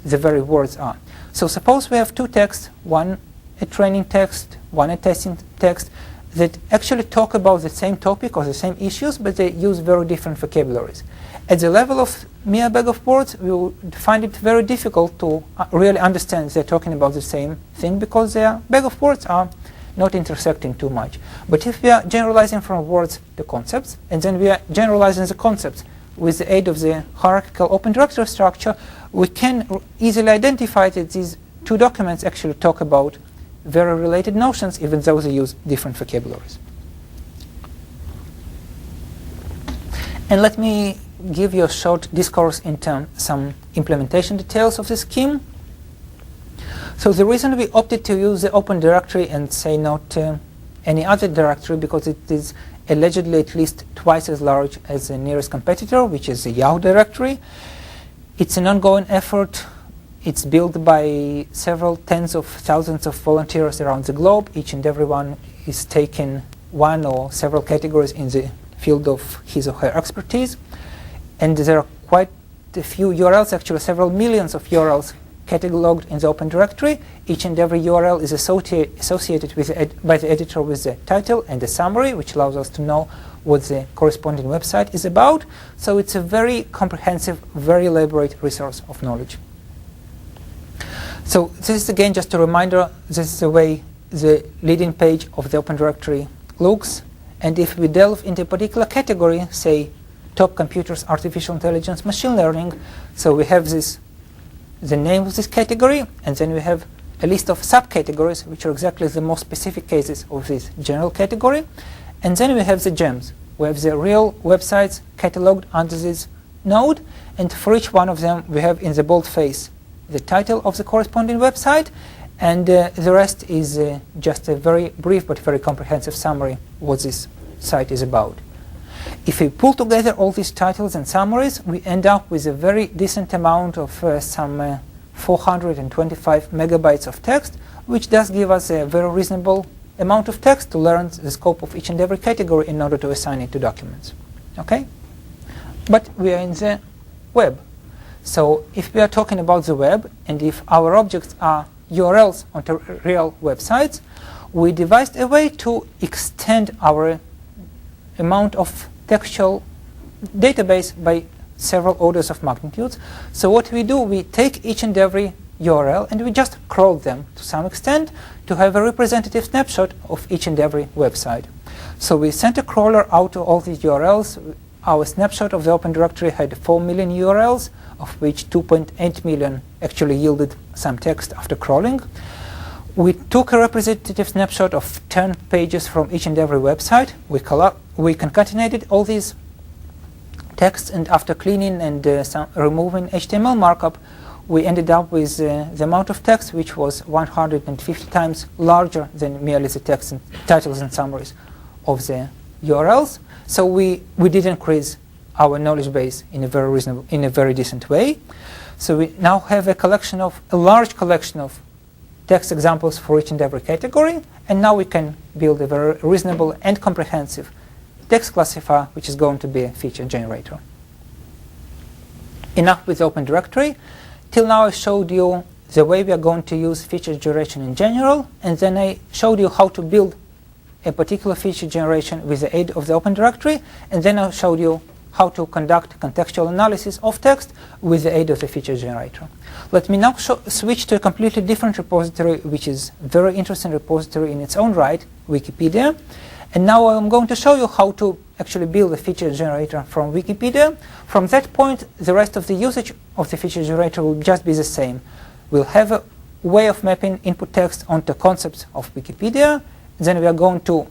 the very words are. So suppose we have two texts, one a training text, one a testing text, that actually talk about the same topic or the same issues, but they use very different vocabularies. At the level of mere bag of words, we would find it very difficult to really understand they're talking about the same thing, because their bag of words are not intersecting too much. But if we are generalizing from words to concepts, and then we are generalizing the concepts with the aid of the hierarchical Open Directory structure, we can easily identify that these two documents actually talk about very related notions, even though they use different vocabularies. And let me give you a short discourse into some implementation details of the scheme. So the reason we opted to use the Open Directory and say not any other directory, because it is allegedly at least twice as large as the nearest competitor, which is the Yahoo directory. It's an ongoing effort. It's built by several tens of thousands of volunteers around the globe. Each and every one is taking one or several categories in the field of his or her expertise. And there are quite a few URLs, actually several millions of URLs cataloged in the Open Directory. Each and every URL is associated with by the editor with the title and the summary, which allows us to know what the corresponding website is about. So it's a very comprehensive, very elaborate resource of knowledge. So this is again just a reminder, this is the way the leading page of the Open Directory looks. And if we delve into a particular category, say top computers, artificial intelligence, machine learning, so we have the name of this category, and then we have a list of subcategories, which are exactly the most specific cases of this general category. And then we have the gems. We have the real websites cataloged under this node, and for each one of them we have in the boldface the title of the corresponding website, and the rest is just a very brief but very comprehensive summary what this site is about. If we pull together all these titles and summaries, we end up with a very decent amount of some 425 megabytes of text, which does give us a very reasonable amount of text to learn the scope of each and every category in order to assign it to documents. Okay? But we are in the web. So if we are talking about the web, and if our objects are URLs onto real websites, we devised a way to extend our amount of textual database by several orders of magnitudes. So what we do, we take each and every URL and we just crawl them to some extent to have a representative snapshot of each and every website. So we sent a crawler out to all these URLs. Our snapshot of the Open Directory had 4 million URLs, of which 2.8 million actually yielded some text after crawling. We took a representative snapshot of 10 pages from each and every website. We concatenated all these texts, and after cleaning and removing HTML markup, we ended up with the amount of text which was 150 times larger than merely the text and titles and summaries of the URLs. So we did increase our knowledge base in a very decent way. So we now have a large collection of text examples for each and every category, and now we can build a very reasonable and comprehensive text classifier, which is going to be a feature generator. Enough with Open Directory. Till now I showed you the way we are going to use feature generation in general, and then I showed you how to build a particular feature generation with the aid of the Open Directory, and then I showed you how to conduct contextual analysis of text with the aid of the feature generator. Let me now switch to a completely different repository, which is a very interesting repository in its own right, Wikipedia. And now I'm going to show you how to actually build a feature generator from Wikipedia. From that point, the rest of the usage of the feature generator will just be the same. We'll have a way of mapping input text onto concepts of Wikipedia. Then we are going to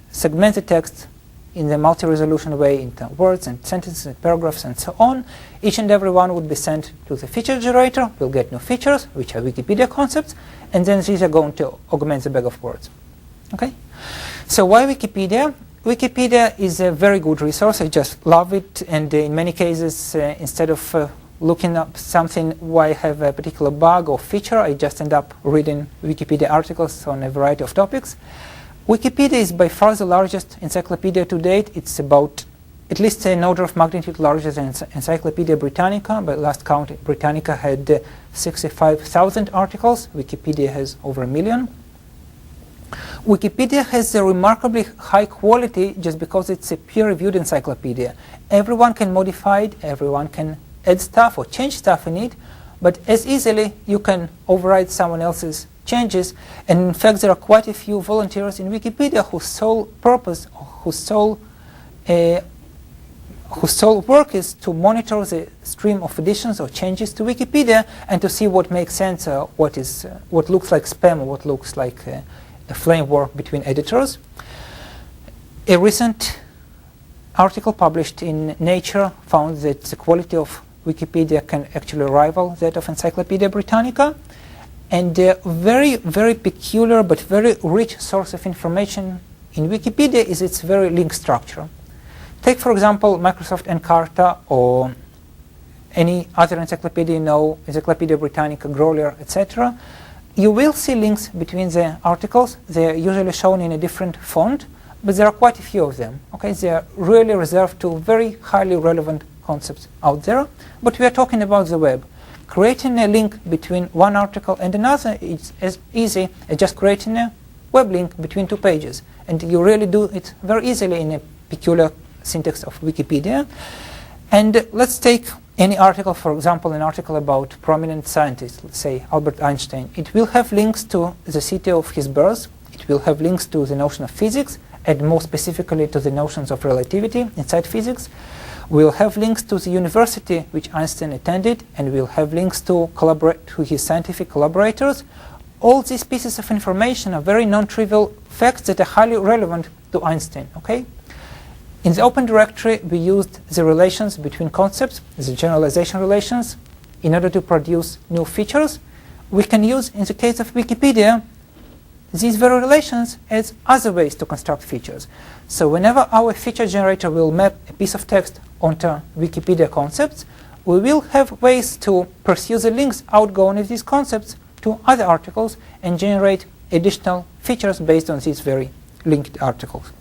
segment the text in the multi-resolution way into words and sentences and paragraphs and so on. Each and every one would be sent to the feature generator. We'll get new features, which are Wikipedia concepts, and then these are going to augment the bag of words. Okay? So why Wikipedia? Wikipedia is a very good resource. I just love it, and in many cases, instead of looking up something why I have a particular bug or feature, I just end up reading Wikipedia articles on a variety of topics. Wikipedia is by far the largest encyclopedia to date. It's about at least an order of magnitude larger than Encyclopedia Britannica. By last count, Britannica had 65,000 articles. Wikipedia has over 1 million. Wikipedia has a remarkably high quality just because it's a peer-reviewed encyclopedia. Everyone can modify it, everyone can add stuff or change stuff in it, but as easily you can override someone else's changes. And in fact, there are quite a few volunteers in Wikipedia whose sole purpose, or whose sole work is to monitor the stream of additions or changes to Wikipedia and to see what makes sense, what looks like spam, or what looks like a flame war between editors. A recent article published in Nature found that the quality of Wikipedia can actually rival that of Encyclopedia Britannica. And a very, very peculiar but very rich source of information in Wikipedia is its very link structure. Take, for example, Microsoft Encarta or any other encyclopedia you know, Encyclopedia Britannica, Grolier, etc. You will see links between the articles. They are usually shown in a different font, but there are quite a few of them. Okay, they are really reserved to very highly relevant concepts out there. But we are talking about the web. Creating a link between one article and another is as easy as just creating a web link between two pages. And you really do it very easily in a peculiar syntax of Wikipedia. And let's take any article, for example, an article about prominent scientists, let's say Albert Einstein. It will have links to the city of his birth. It will have links to the notion of physics, and more specifically to the notions of relativity inside physics. We'll have links to the university which Einstein attended, and we'll have links to his scientific collaborators. All these pieces of information are very non-trivial facts that are highly relevant to Einstein. Okay? In the Open Directory, we used the relations between concepts, the generalization relations, in order to produce new features. We can use, in the case of Wikipedia, these very relations as other ways to construct features. So whenever our feature generator will map a piece of text onto Wikipedia concepts, we will have ways to pursue the links outgoing of these concepts to other articles and generate additional features based on these very linked articles.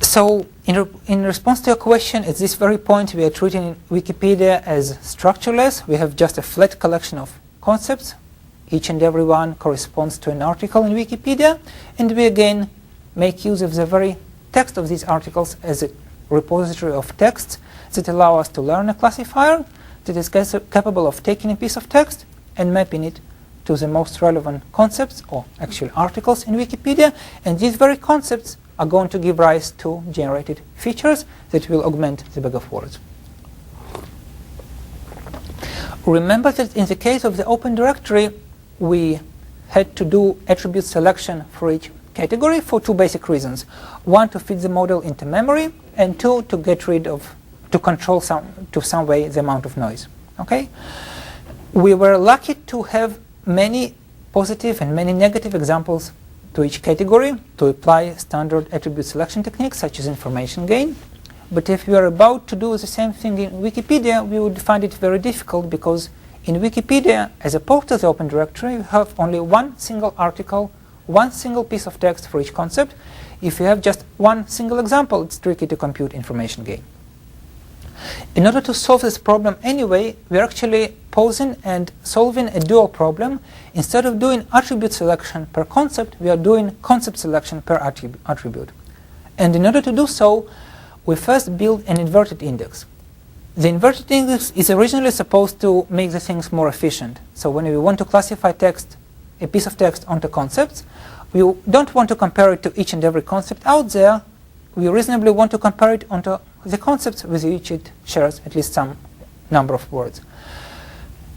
So in response to your question, at this very point we are treating Wikipedia as structureless. We have just a flat collection of concepts. Each and every one corresponds to an article in Wikipedia, and we again make use of the very text of these articles as a repository of texts that allow us to learn a classifier that is capable of taking a piece of text and mapping it to the most relevant concepts or actual articles in Wikipedia, and these very concepts are going to give rise to generated features that will augment the bag of words. Remember that in the case of the Open Directory, we had to do attribute selection for each category for two basic reasons. One, to fit the model into memory, and two, to get rid of, to control some way the amount of noise. Okay? We were lucky to have many positive and many negative examples to each category to apply standard attribute selection techniques such as information gain. But if we are about to do the same thing in Wikipedia, we would find it very difficult, because in Wikipedia, as opposed to the Open Directory, you have only one single article, one single piece of text for each concept. If you have just one single example, it's tricky to compute information gain. In order to solve this problem anyway, we're actually posing and solving a dual problem. Instead of doing attribute selection per concept, we are doing concept selection per attribute. And in order to do so, we first build an inverted index. The inverted index is originally supposed to make the things more efficient. So when we want to classify text, a piece of text onto concepts, we don't want to compare it to each and every concept out there. We reasonably want to compare it onto the concepts with which it shares at least some number of words.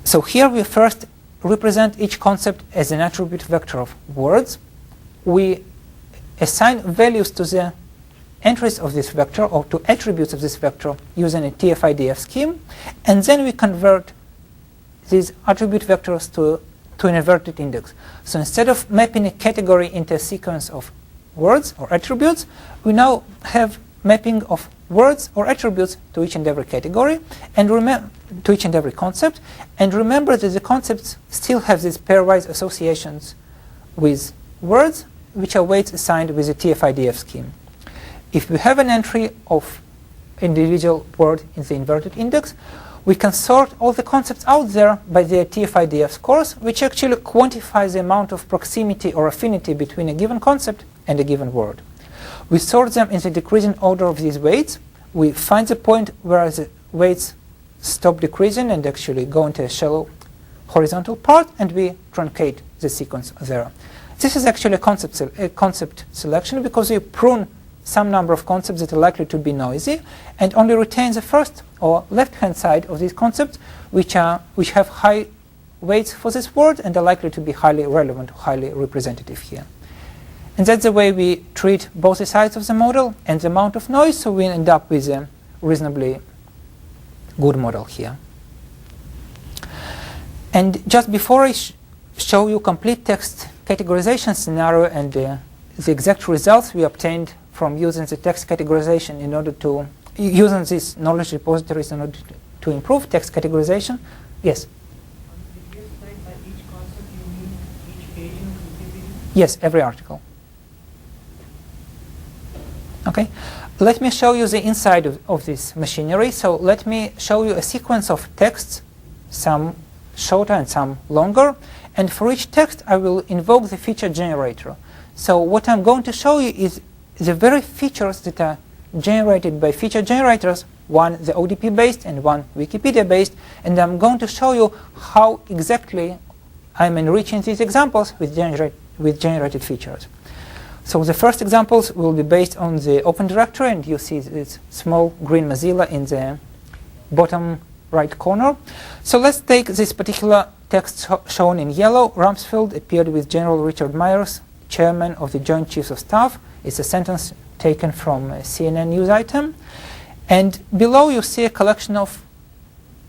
So here we first represent each concept as an attribute vector of words. We assign values to the entries of this vector or to attributes of this vector using a TF-IDF scheme, and then we convert these attribute vectors to an inverted index. So instead of mapping a category into a sequence of words or attributes, we now have mapping of words or attributes to each and every category and to each and every concept. And remember that the concepts still have these pairwise associations with words, which are weights assigned with the TF-IDF scheme. If we have an entry of individual word in the inverted index, we can sort all the concepts out there by their TF-IDF scores, which actually quantifies the amount of proximity or affinity between a given concept and a given word. We sort them in the decreasing order of these weights. We find the point where the weights stop decreasing and actually go into a shallow horizontal part, and we truncate the sequence there. This is actually a concept selection, because we prune some number of concepts that are likely to be noisy and only retain the first or left-hand side of these concepts, which have high weights for this word and are likely to be highly relevant, highly representative here. And that's the way we treat both the sides of the model and the amount of noise, so we end up with a reasonably good model here. And just before I show you complete text categorization scenario and the exact results we obtained from using the text categorization in order to, using these knowledge repositories in order to improve text categorization. Yes? Did you explain by each concept you mean each page in Wikipedia? Yes, every article. Okay, let me show you the inside of this machinery. So let me show you a sequence of texts, some shorter and some longer. And for each text, I will invoke the feature generator. So what I'm going to show you is the very features that are generated by feature generators, one the ODP-based and one Wikipedia-based. And I'm going to show you how exactly I'm enriching these examples with generated features. So the first examples will be based on the Open Directory, and you see this small green Mozilla in the bottom right corner. So let's take this particular text shown in yellow. Rumsfeld appeared with General Richard Myers, Chairman of the Joint Chiefs of Staff. It's a sentence taken from a CNN news item. And below you see a collection of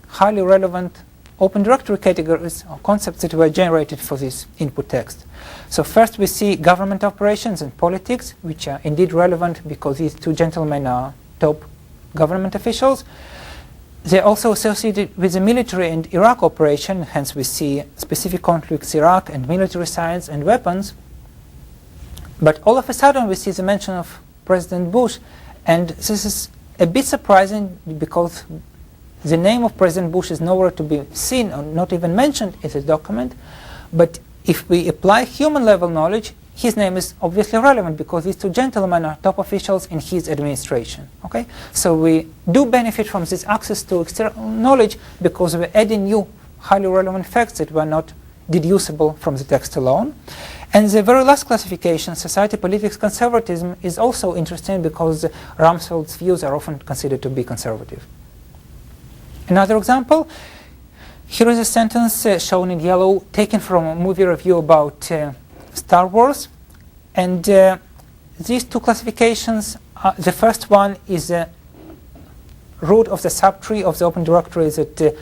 highly relevant Open Directory categories or concepts that were generated for this input text. So first we see government operations and politics, which are indeed relevant because these two gentlemen are top government officials. they're also associated with the military and Iraq operation, hence we see specific conflicts Iraq and military science and weapons. But all of a sudden we see the mention of President Bush, and this is a bit surprising because the name of President Bush is nowhere to be seen or not even mentioned in the document. But if we apply human level knowledge, his name is obviously relevant because these two gentlemen are top officials in his administration. Okay? So we do benefit from this access to external knowledge because we're adding new highly relevant facts that were not deducible from the text alone. And the very last classification, society, politics, conservatism, is also interesting because Rumsfeld's views are often considered to be conservative. Another example, here is a sentence shown in yellow taken from a movie review about Star Wars. And these two classifications, the first one is the root of the subtree of the open directory that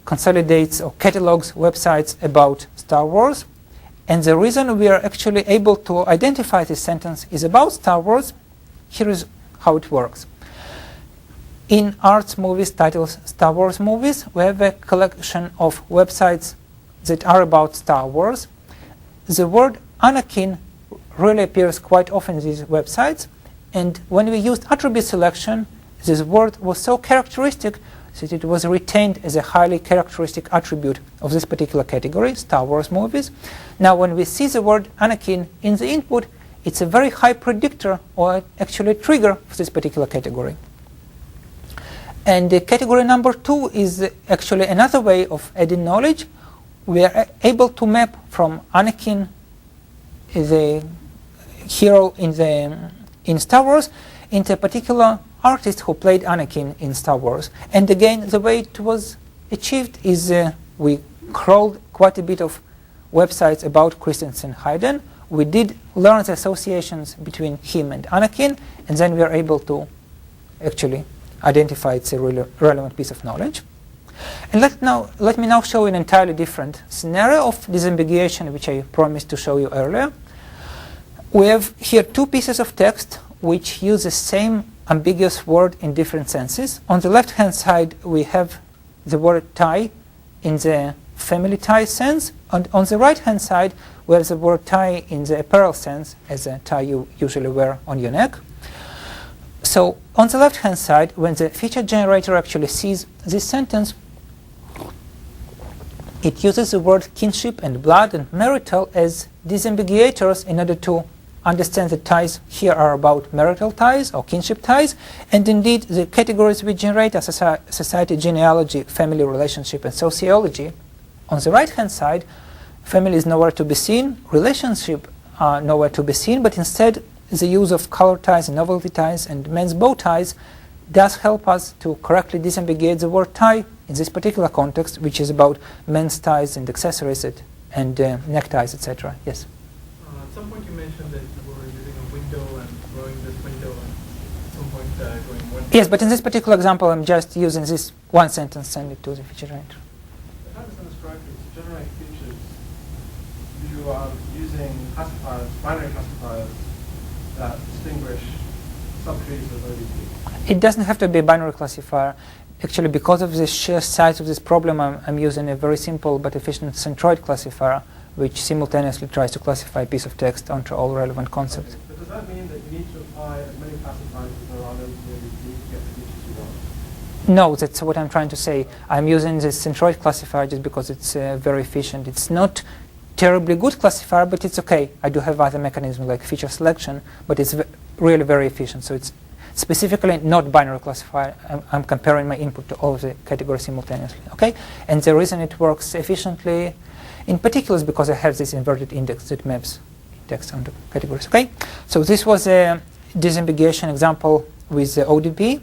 consolidates or catalogs websites about Star Wars. And the reason we are actually able to identify this sentence is about Star Wars. Here is how it works. In arts movies titled Star Wars movies, we have a collection of websites that are about Star Wars. The word Anakin really appears quite often in these websites, and when we used attribute selection, this word was so characteristic that it was retained as a highly characteristic attribute of this particular category, Star Wars movies. Now when we see the word Anakin in the input, it's a very high predictor or actually a trigger for this particular category. And category number 2 is actually another way of adding knowledge. We are able to map from Anakin, the hero in Star Wars, into a particular artist who played Anakin in Star Wars. And again, the way it was achieved is we crawled quite a bit of websites about Christensen Hayden. We did learn the associations between him and Anakin, and then we are able to actually identify it's a really relevant piece of knowledge. And let me now show an entirely different scenario of disambiguation, which I promised to show you earlier. We have here two pieces of text which use the same ambiguous word in different senses. On the left-hand side, we have the word tie in the family tie sense, and on the right-hand side, we have the word tie in the apparel sense, as a tie you usually wear on your neck. So on the left-hand side, when the feature generator actually sees this sentence, it uses the word kinship and blood and marital as disambiguators in order to understand that ties here are about marital ties or kinship ties, and indeed the categories we generate are society, genealogy, family, relationship, and sociology. On the right-hand side, family is nowhere to be seen, relationship are nowhere to be seen, but instead the use of color ties, novelty ties, and men's bow ties does help us to correctly disambiguate the word tie in this particular context, which is about men's ties and accessories and neckties, etc. Yes? At some point you mentioned that you were using a window and drawing this window and at some point going one. Yes, but in this particular example, I'm just using this one sentence, send it to the feature generator. If I understand this correctly, to generate features, you are using classifiers, binary classifiers, that distinguish subtrees of ODP. It doesn't have to be a binary classifier. Actually, because of the sheer size of this problem, I'm using a very simple but efficient centroid classifier, which simultaneously tries to classify a piece of text onto all relevant concepts. Okay. But does that mean that you need to apply as many classifiers as there are known to ODP to get the features you want? No, that's what I'm trying to say. I'm using this centroid classifier just because it's very efficient. It's not terribly good classifier, but it's okay. I do have other mechanisms like feature selection, but it's really very efficient. So it's specifically not binary classifier. I'm comparing my input to all of the categories simultaneously. Okay, and the reason it works efficiently, in particular, is because I have this inverted index that maps text onto categories. Okay, so this was a disambiguation example with the ODP.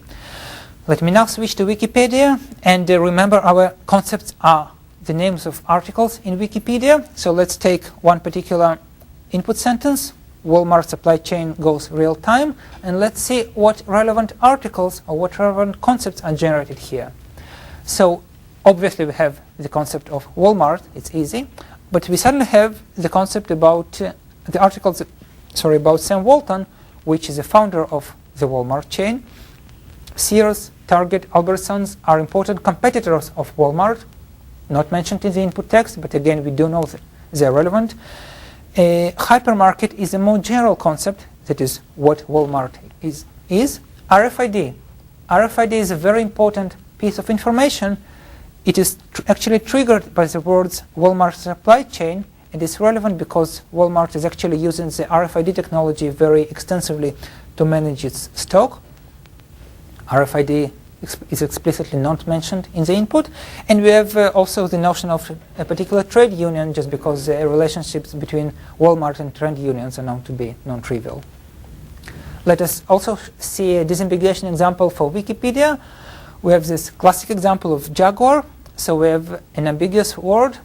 Let me now switch to Wikipedia, and remember our concepts are the names of articles in Wikipedia. So let's take one particular input sentence, Walmart supply chain goes real time, and let's see what relevant articles or what relevant concepts are generated here. So obviously we have the concept of Walmart, it's easy, but we suddenly have the concept about the articles, about Sam Walton, which is the founder of the Walmart chain. Sears, Target, Albertsons are important competitors of Walmart, not mentioned in the input text, but again, we do know that they're relevant. Hypermarket is a more general concept, that is what Walmart is. RFID. RFID is a very important piece of information. It is actually triggered by the words Walmart supply chain, and it's relevant because Walmart is actually using the RFID technology very extensively to manage its stock. RFID is explicitly not mentioned in the input, and we have also the notion of a particular trade union, just because the relationships between Walmart and trade unions are known to be non-trivial. Let us also see a disambiguation example for Wikipedia. We have this classic example of Jaguar. So we have an ambiguous word.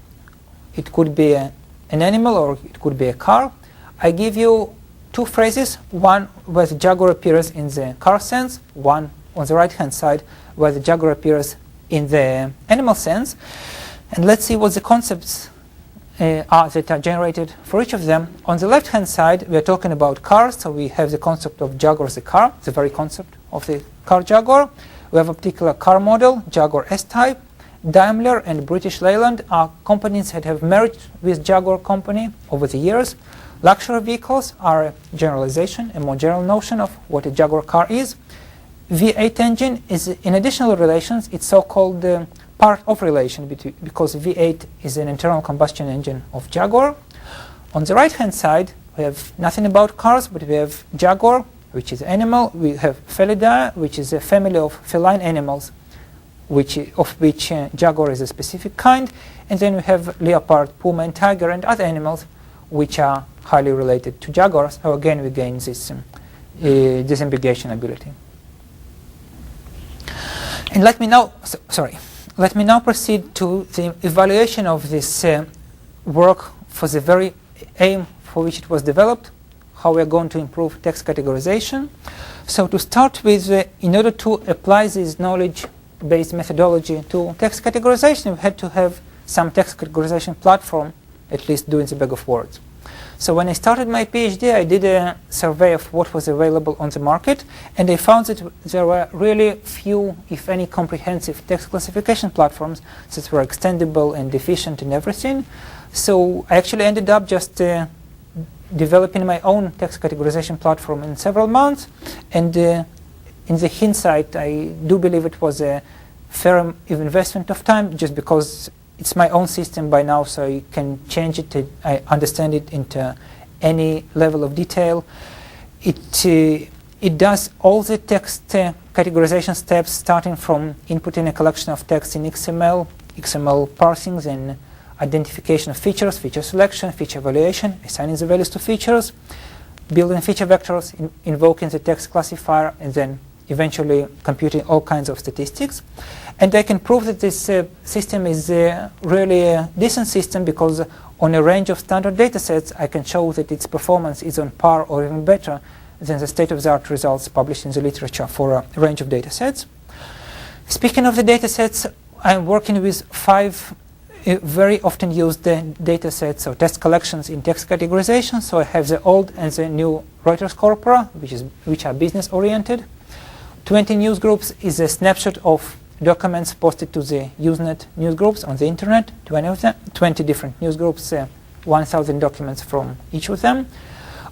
It could be an animal or it could be a car. I give you two phrases, one where the Jaguar appears in the car sense, one on the right-hand side where the Jaguar appears in the animal sense. And let's see what the concepts are that are generated for each of them. On the left-hand side, we are talking about cars, so we have the concept of Jaguar as a car, the very concept of the car Jaguar. We have a particular car model, Jaguar S-Type. Daimler and British Leyland are companies that have merged with Jaguar company over the years. Luxury vehicles are a generalization, a more general notion of what a Jaguar car is. V8 engine is, in additional relations, it's so-called part of relation because V8 is an internal combustion engine of Jaguar. On the right-hand side, we have nothing about cars, but we have Jaguar, which is animal. We have Felidae, which is a family of feline animals, of which Jaguar is a specific kind. And then we have leopard, puma, and tiger, and other animals which are highly related to jaguars. So again, we gain this disambiguation ability. And let me now proceed to the evaluation of this work for the very aim for which it was developed, how we are going to improve text categorization. So to start with, in order to apply this knowledge-based methodology to text categorization, we had to have some text categorization platform, at least doing the bag of words. So when I started my PhD, I did a survey of what was available on the market, and I found that there were really few, if any, comprehensive text classification platforms that were extendable and efficient in everything. So I actually ended up just developing my own text categorization platform in several months, and in the hindsight, I do believe it was a fair investment of time, just because it's my own system by now, so I can change it. I understand it into any level of detail. It does all the text categorization steps, starting from inputting a collection of text in XML, XML parsings, and identification of features, feature selection, feature evaluation, assigning the values to features, building feature vectors, invoking the text classifier, and then eventually computing all kinds of statistics. And I can prove that this system is really a decent system, because on a range of standard data sets, I can show that its performance is on par or even better than the state-of-the-art results published in the literature for a range of data sets. Speaking of the data sets, I'm working with 5 very often used data sets or test collections in text categorization. So I have the old and the new Reuters corpora, which are business-oriented. 20 newsgroups is a snapshot of documents posted to the Usenet newsgroups on the internet, 20 of them, 20 different newsgroups, 1,000 documents from each of them.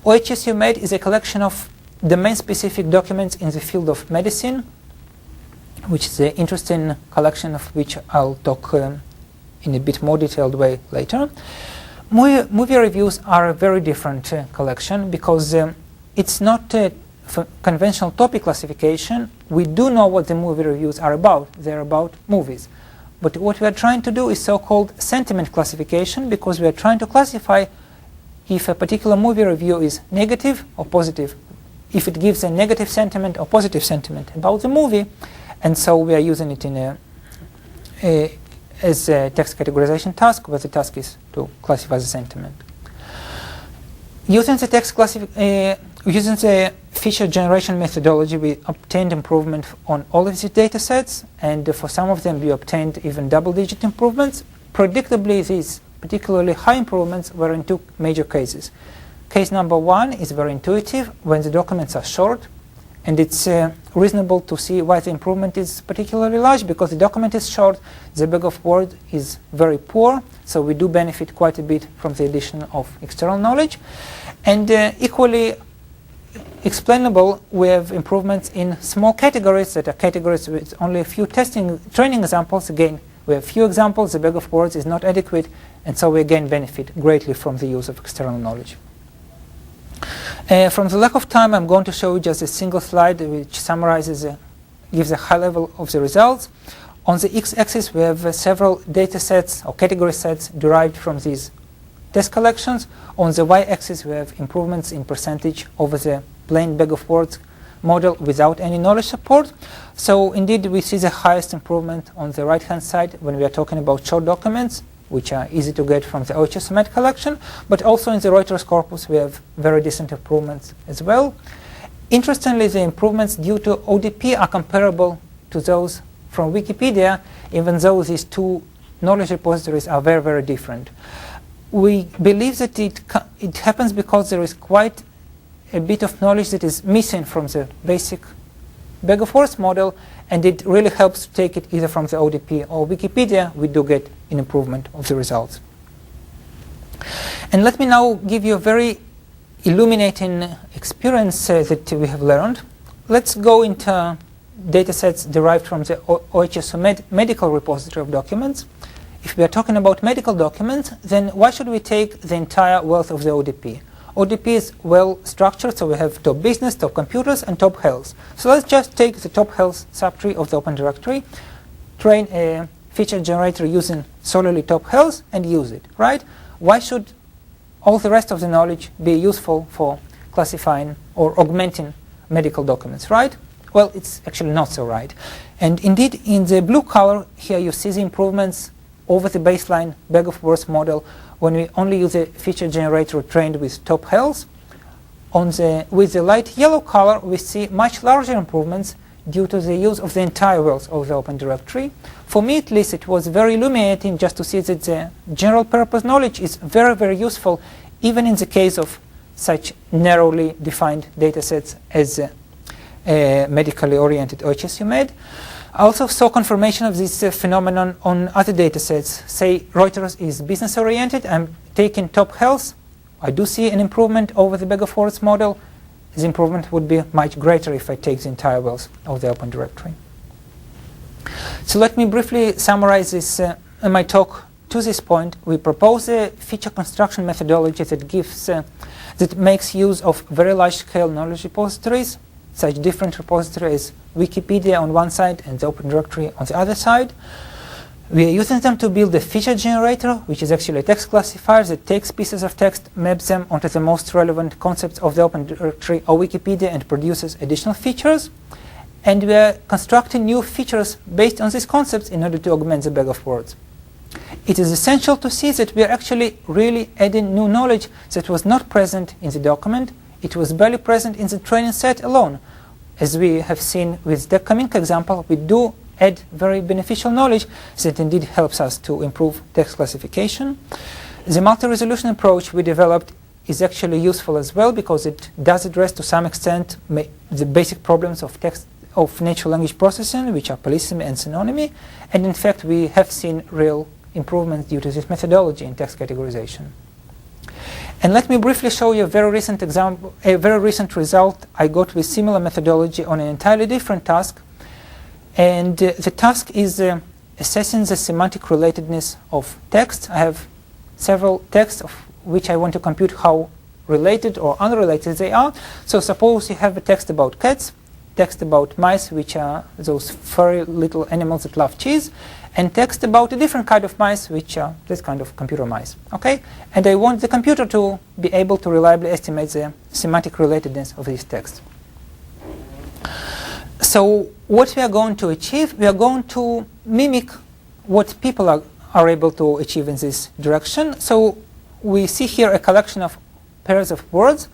OHSU Made is a collection of domain-specific documents in the field of medicine, which is an interesting collection of which I'll talk in a bit more detailed way later. Movie reviews are a very different collection, because it's not for conventional topic classification. We do know what the movie reviews are about. They're about movies. But what we are trying to do is so-called sentiment classification, because we are trying to classify if a particular movie review is negative or positive, if it gives a negative sentiment or positive sentiment about the movie. And so we are using it in as a text categorization task, where the task is to classify the sentiment. Using the feature generation methodology, we obtained improvement on all of these data sets, and for some of them we obtained even double-digit improvements. Predictably, these particularly high improvements were in 2 major cases. Case number 1 is very intuitive, when the documents are short, And it's reasonable to see why the improvement is particularly large, because the document is short, the bag of words is very poor, so we do benefit quite a bit from the addition of external knowledge. And equally explainable, we have improvements in small categories that are categories with only a few training examples. Again, we have few examples, the bag of words is not adequate, and so we again benefit greatly from the use of external knowledge. From the lack of time, I'm going to show you just a single slide which summarizes, gives a high level of the results. On the x-axis, we have several data sets or category sets derived from these test collections. On the y-axis, we have improvements in percentage over the plain bag of words model without any knowledge support. So indeed, we see the highest improvement on the right-hand side when we are talking about short documents, which are easy to get from the OHS Semantic collection, but also in the Reuters corpus we have very decent improvements as well. Interestingly, the improvements due to ODP are comparable to those from Wikipedia, even though these two knowledge repositories are very, very different. We believe that it happens because there is quite a bit of knowledge that is missing from the basic bag of words model, and it really helps to take it either from the ODP or Wikipedia. We do get an improvement of the results. And let me now give you a very illuminating experience that we have learned. Let's go into data sets derived from the OHS medical repository of documents. If we are talking about medical documents, then why should we take the entire wealth of the ODP? ODP is well structured, so we have top business, top computers, and top health. So let's just take the top health subtree of the Open Directory, train a feature generator using solely top health, and use it, right? Why should all the rest of the knowledge be useful for classifying or augmenting medical documents, right? Well, it's actually not so right. And indeed, in the blue color, here you see the improvements over the baseline bag of words model when we only use a feature generator trained with top health. With the light yellow color, we see much larger improvements due to the use of the entire wealth of the Open Directory. For me, at least, it was very illuminating just to see that the general purpose knowledge is very, very useful, even in the case of such narrowly defined data sets as medically oriented OHSUmed. I also saw confirmation of this phenomenon on other data sets. Say Reuters is business oriented. I'm taking top health. I do see an improvement over the bag of words model. The improvement would be much greater if I take the entire wealth of the Open Directory. So let me briefly summarize this in my talk. To this point, we propose a feature construction methodology that makes use of very large-scale knowledge repositories, such different repositories as Wikipedia on one side and the Open Directory on the other side. We are using them to build a feature generator, which is actually a text classifier that takes pieces of text, maps them onto the most relevant concepts of the Open Directory or Wikipedia, and produces additional features. And we are constructing new features based on these concepts in order to augment the bag of words. It is essential to see that we are actually really adding new knowledge that was not present in the document. It was barely present in the training set alone. As we have seen with the Kaminka example, we do add very beneficial knowledge that indeed helps us to improve text classification. The multi-resolution approach we developed is actually useful as well, because it does address to some extent the basic problems of natural language processing, which are polysemy and synonymy. And in fact, we have seen real improvements due to this methodology in text categorization. And let me briefly show you a very recent example, a very recent result I got with similar methodology on an entirely different task. And the task is assessing the semantic relatedness of text. I have several texts of which I want to compute how related or unrelated they are. So suppose you have a text about cats, text about mice, which are those furry little animals that love cheese, and text about a different kind of mice, which are this kind of computer mice. Okay? And I want the computer to be able to reliably estimate the semantic relatedness of these texts. So what we are going to achieve, we are going to mimic what people are able to achieve in this direction. So we see here a collection of pairs of words.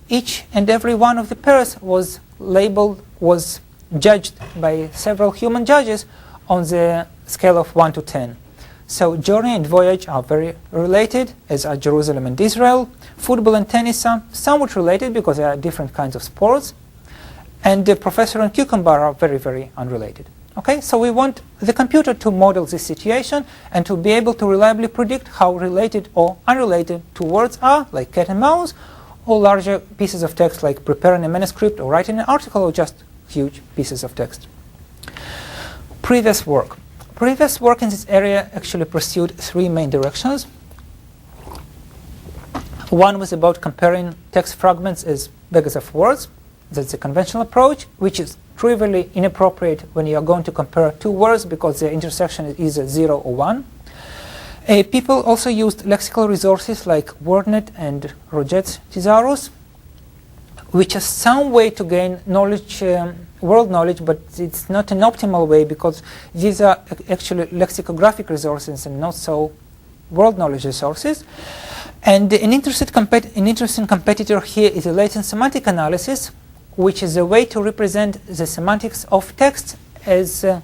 Each and every one of the pairs was judged by several human judges on the scale of 1 to 10. So journey and voyage are very related, as are Jerusalem and Israel. Football and tennis are somewhat related because they are different kinds of sports. and the professor and cucumber are very, very unrelated. Okay, so we want the computer to model this situation and to be able to reliably predict how related or unrelated two words are, like cat and mouse, or larger pieces of text like preparing a manuscript or writing an article, or just huge pieces of text. Previous work. Previous work in this area actually pursued three main directions. One was about comparing text fragments as bags of words. That's a conventional approach, which is trivially inappropriate when you are going to compare two words because their intersection is either 0 or 1. People also used lexical resources like WordNet and Roget's thesaurus, which is some way to gain knowledge, world knowledge, but it's not an optimal way because these are actually lexicographic resources and not so world knowledge resources. And an interesting competitor here is a latent semantic analysis, which is a way to represent the semantics of text as a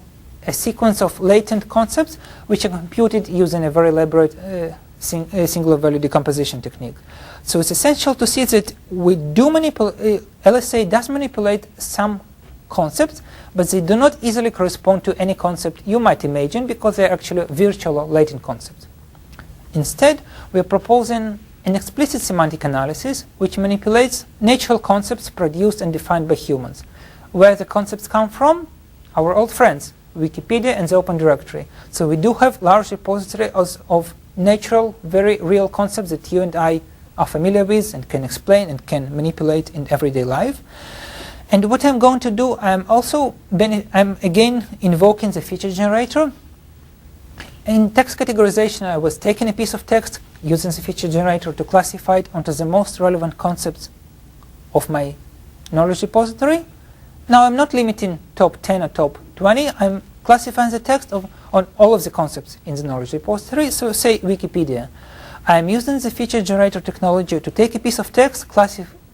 sequence of latent concepts which are computed using a very elaborate singular value decomposition technique. So it's essential to see that we do LSA does manipulate some concepts, but they do not easily correspond to any concept you might imagine because they're actually virtual or latent concepts. Instead, we are proposing an explicit semantic analysis which manipulates natural concepts produced and defined by humans. Where the concepts come from? Our old friends, Wikipedia and the Open Directory. So we do have large repository of natural, very real concepts that you and I are familiar with and can explain and can manipulate in everyday life. And what I'm going to do, I'm again invoking the feature generator. In text categorization, I was taking a piece of text, using the feature generator to classify it onto the most relevant concepts of my knowledge repository. Now I'm not limiting top 10 or top 20, I'm classifying the text on all of the concepts in the knowledge repository. So say Wikipedia. I'm using the feature generator technology to take a piece of text,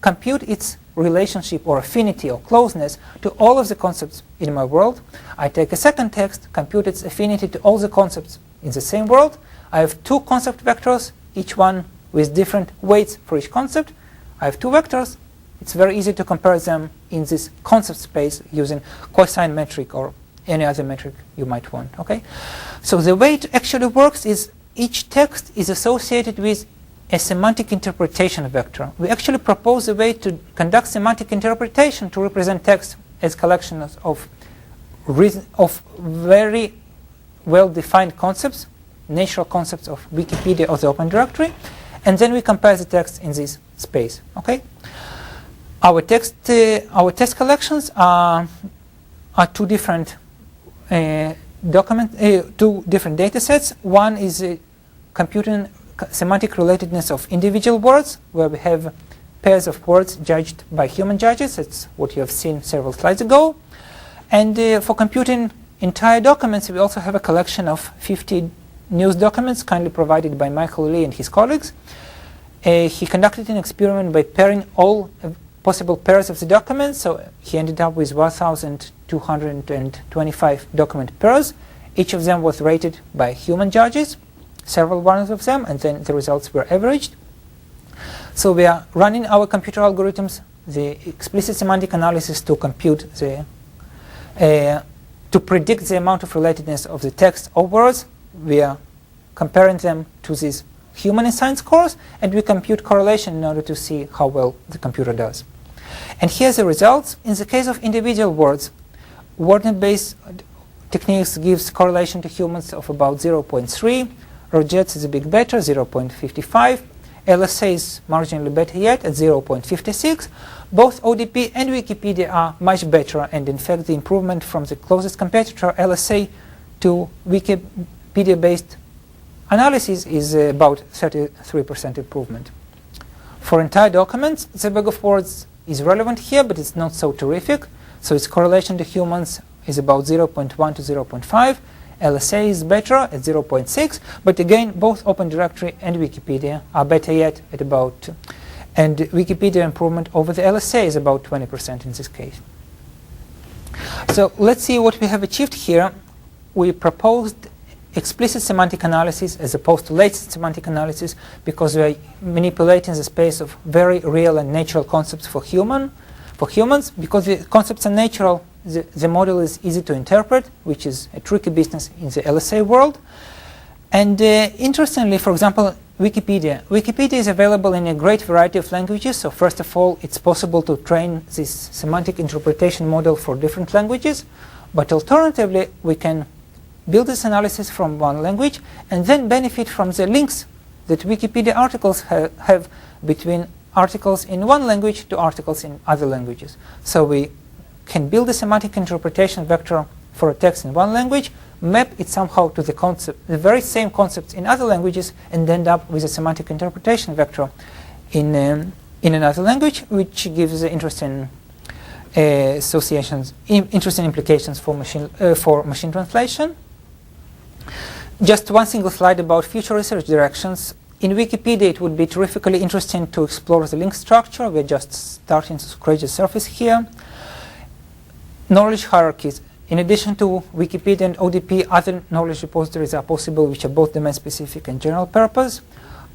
compute its relationship or affinity or closeness to all of the concepts in my world. I take a second text, compute its affinity to all the concepts in the same world. I have two concept vectors, each one with different weights for each concept. I have two vectors. It's very easy to compare them in this concept space using cosine metric or any other metric you might want. Okay, so the way it actually works is each text is associated with a semantic interpretation vector. We actually propose a way to conduct semantic interpretation to represent text as collections of very well-defined concepts, natural concepts of Wikipedia or the Open Directory, and then we compare the text in this space. Okay, our test collections are two different two different data sets. One is computing semantic relatedness of individual words, where we have pairs of words judged by human judges. That's what you have seen several slides ago. And for computing entire documents, we also have a collection of 50 news documents kindly provided by Michael Lee and his colleagues. He conducted an experiment by pairing all possible pairs of the documents. So he ended up with 1,225 document pairs. Each of them was rated by human judges, several ones of them, and then the results were averaged. So we are running our computer algorithms, the explicit semantic analysis to compute to predict the amount of relatedness of the text or words. We are comparing them to these human and science scores, and we compute correlation in order to see how well the computer does. And here's the results. In the case of individual words, WordNet-based techniques gives correlation to humans of about 0.3. Roget's is a bit better, 0.55. LSA is marginally better yet at 0.56. Both ODP and Wikipedia are much better, and in fact the improvement from the closest competitor, LSA, to Wikipedia-based analysis is about 33% improvement. For entire documents, the bag of words is relevant here, but it's not so terrific. So its correlation to humans is about 0.1 to 0.5. LSA is better at 0.6, but again, both Open Directory and Wikipedia are better yet at about, and Wikipedia improvement over the LSA is about 20% in this case. So let's see what we have achieved here. We proposed explicit semantic analysis as opposed to latent semantic analysis because we are manipulating the space of very real and natural concepts for for humans, because the concepts are natural, the model is easy to interpret, which is a tricky business in the LSA world. And interestingly, for example, Wikipedia. Wikipedia is available in a great variety of languages. So first of all, it's possible to train this semantic interpretation model for different languages. But alternatively, we can build this analysis from one language and then benefit from the links that Wikipedia articles have between articles in one language to articles in other languages. So we can build a semantic interpretation vector for a text in one language, map it somehow to the very same concepts in other languages, and end up with a semantic interpretation vector in another language, which gives interesting associations, interesting implications for machine translation. Just one single slide about future research directions. In Wikipedia, it would be terrifically interesting to explore the link structure. We're just starting to scratch the surface here. Knowledge hierarchies. In addition to Wikipedia and ODP, other knowledge repositories are possible, which are both domain-specific and general purpose.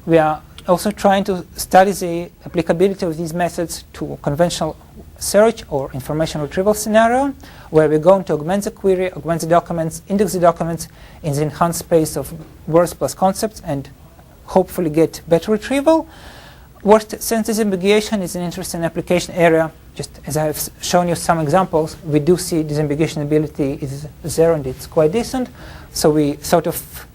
We are also trying to study the applicability of these methods to conventional search or information retrieval scenario, where we're going to augment the query, augment the documents, index the documents in the enhanced space of words plus concepts, and hopefully get better retrieval. Word sense disambiguation is an interesting application area. Just as I have shown you some examples, we do see disambiguation ability is there and it's quite decent. So we sort of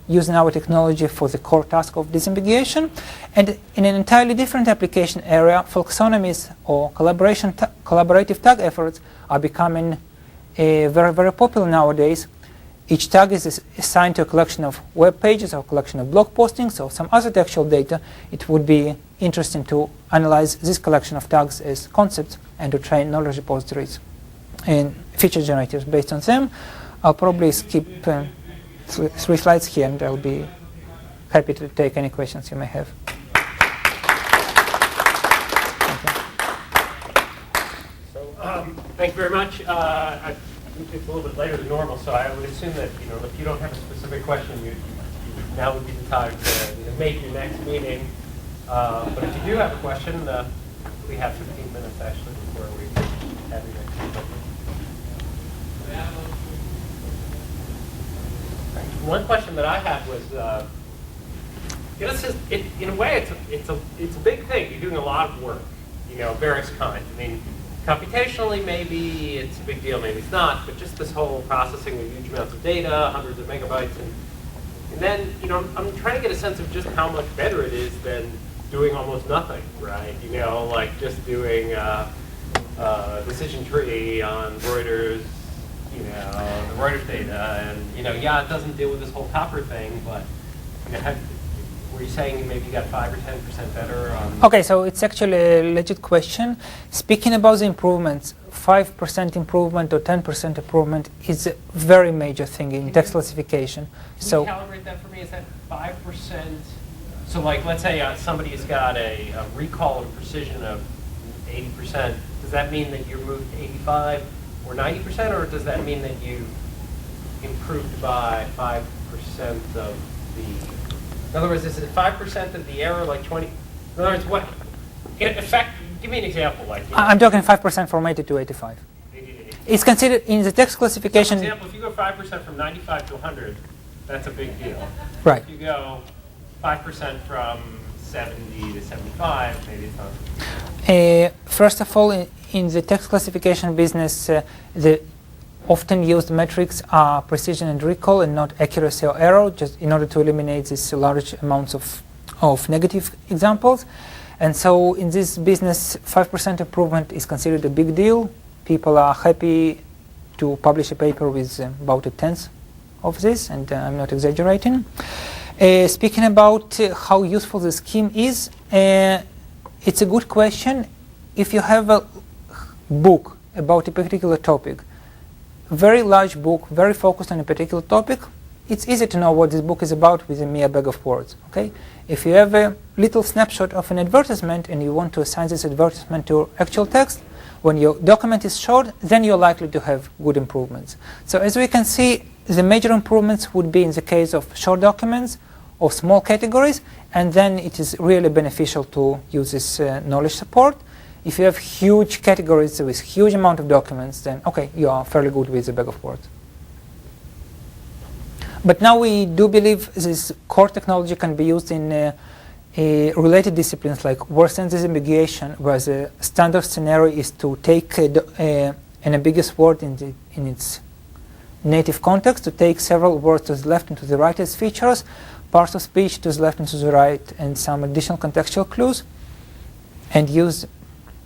using our technology for the core task of disambiguation. And in an entirely different application area, folksonomies or collaborative tag efforts are becoming very, very popular nowadays. Each tag is assigned to a collection of web pages or a collection of blog postings or some other textual data. It would be interesting to analyze this collection of tags as concepts and to train knowledge repositories and feature generators based on them. I'll probably skip 3 slides here, and I'll be happy to take any questions you may have. So, thank you very much. It's a little bit later than normal, so I would assume that if you don't have a specific question, now would be the time to make your next meeting. But if you do have a question, we have 15 minutes actually before we have your next meeting. One question that I had was, in a way, it's a big thing. You're doing a lot of work, various kinds. I mean, computationally, maybe it's a big deal, maybe it's not, but just this whole processing of huge amounts of data, hundreds of megabytes, and then, I'm trying to get a sense of just how much better it is than doing almost nothing, right? Like just doing decision tree on Reuters, the Reuters data, and yeah, it doesn't deal with this whole copper thing, but were you saying maybe you got 5 or 10% better on? Okay, so it's actually a legit question. Speaking about the improvements, 5% improvement or 10% improvement is a very major thing in text classification. Can you calibrate that for me? Is that 5%? So, like, let's say somebody has got a recall and precision of 80%. Does that mean that you're moved to 85 or 90%, or does that mean that you improved by 5% of the? In other words, is it 5% of the error, like 20? In other words, what? In effect, give me an example. Like I'm talking 5% from 80 to 85. 80 to 85. It's considered in the text classification. For example, if you go 5% from 95 to 100, that's a big deal. Right. If you go 5% from 70 to 75, maybe it's not. First of all, in the text classification business, the often used metrics are precision and recall and not accuracy or error, just in order to eliminate these large amounts of negative examples. And so in this business, 5% improvement is considered a big deal. People are happy to publish a paper with about a tenth of this, and I'm not exaggerating. Speaking about how useful the scheme is, it's a good question. If you have a book about a particular topic, very large book, very focused on a particular topic, it's easy to know what this book is about with a mere bag of words. Okay? If you have a little snapshot of an advertisement and you want to assign this advertisement to actual text, when your document is short, then you're likely to have good improvements. So as we can see, the major improvements would be in the case of short documents or small categories, and then it is really beneficial to use this knowledge support. If you have huge categories with huge amount of documents, then okay, you are fairly good with the bag of words. But now we do believe this core technology can be used in related disciplines like word sentence ambiguation, where the standard scenario is to take an ambiguous word in its native context, to take several words to the left and to the right as features, parts of speech to the left and to the right, and some additional contextual clues, and use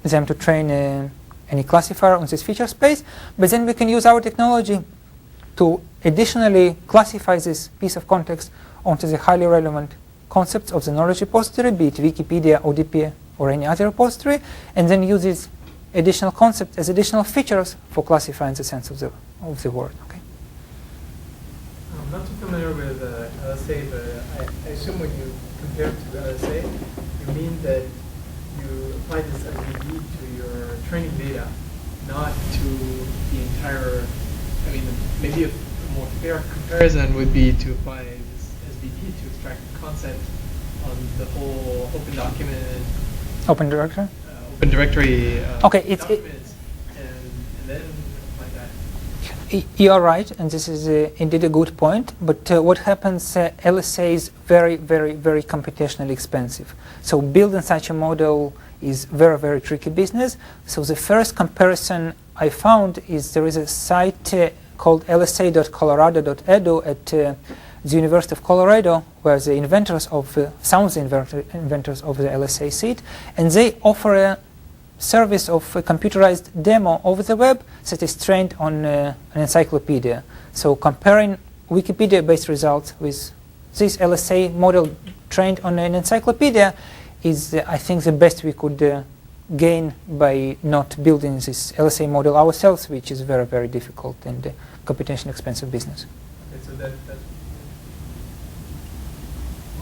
them to train any classifier on this feature space. But then we can use our technology to additionally classify this piece of context onto the highly relevant concepts of the knowledge repository, be it Wikipedia, ODP, or any other repository, and then use these additional concepts as additional features for classifying the sense of the word. Okay. I'm not too familiar with LSA, but I assume when you compare it to LSA, you mean that you apply this SVD to your training data, not to the entire. I mean, maybe a more fair comparison would be to apply this SVD to extract content on the whole open document, Open directory? open directory documents, and then apply that. You are right, and this is indeed a good point. But what happens, LSA is very, very, very computationally expensive. So building such a model is very, very tricky business. So the first comparison I found is there is a site called lsa.colorado.edu at the University of Colorado, where the inventors of some of the inventors of the LSA sit, and they offer a service of a computerized demo over the web that is trained on an encyclopedia. So comparing Wikipedia-based results with this LSA model trained on an encyclopedia is, I think, the best we could gain by not building this LSA model ourselves, which is very, very difficult and computationally expensive business. Okay, so that's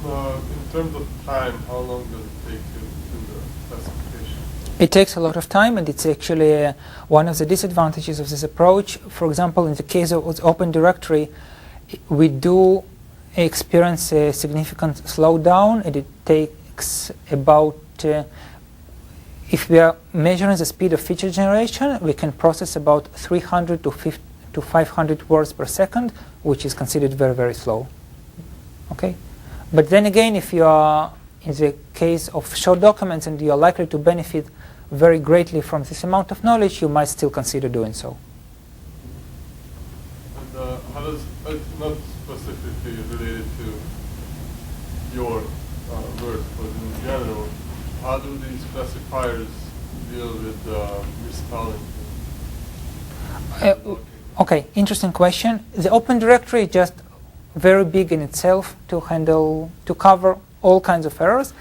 in terms of time, how long does it take to do the classification? It takes a lot of time, and it's actually one of the disadvantages of this approach. For example, in the case of Open Directory, we do experience a significant slowdown, and it takes about, if we are measuring the speed of feature generation, we can process about 300 to 500 words per second, which is considered very, very slow. Okay? But then again, if you are in the case of short documents and you are likely to benefit very greatly from this amount of knowledge, you might still consider doing so. And how does, not specifically related to your work, but in general, how do these classifiers deal with misspelling? Okay, interesting question. The Open Directory is just very big in itself to cover all kinds of errors.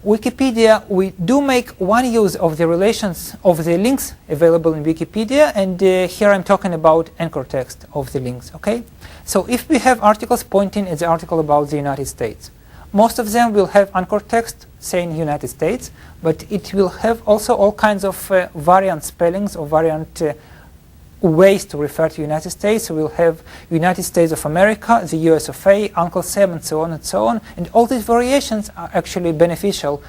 Wikipedia, we do make one use of the relations of the links available in Wikipedia, and here I'm talking about anchor text of the links. Okay, so if we have articles pointing at the article about the United States, most of them will have anchor text saying United States, but it will have also all kinds of variant spellings or variant ways to refer to United States. So we'll have United States of America, the US of A, Uncle Sam, and so on and so on. And all these variations are actually beneficial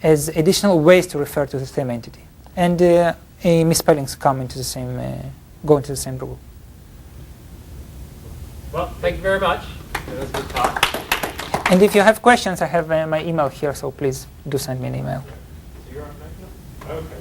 as additional ways to refer to the same entity. And misspellings come into the same, go into the same rule. Well, thank you very much. That was a good talk. And if you have questions, I have my email here, so please do send me an email. So you're on next? Okay.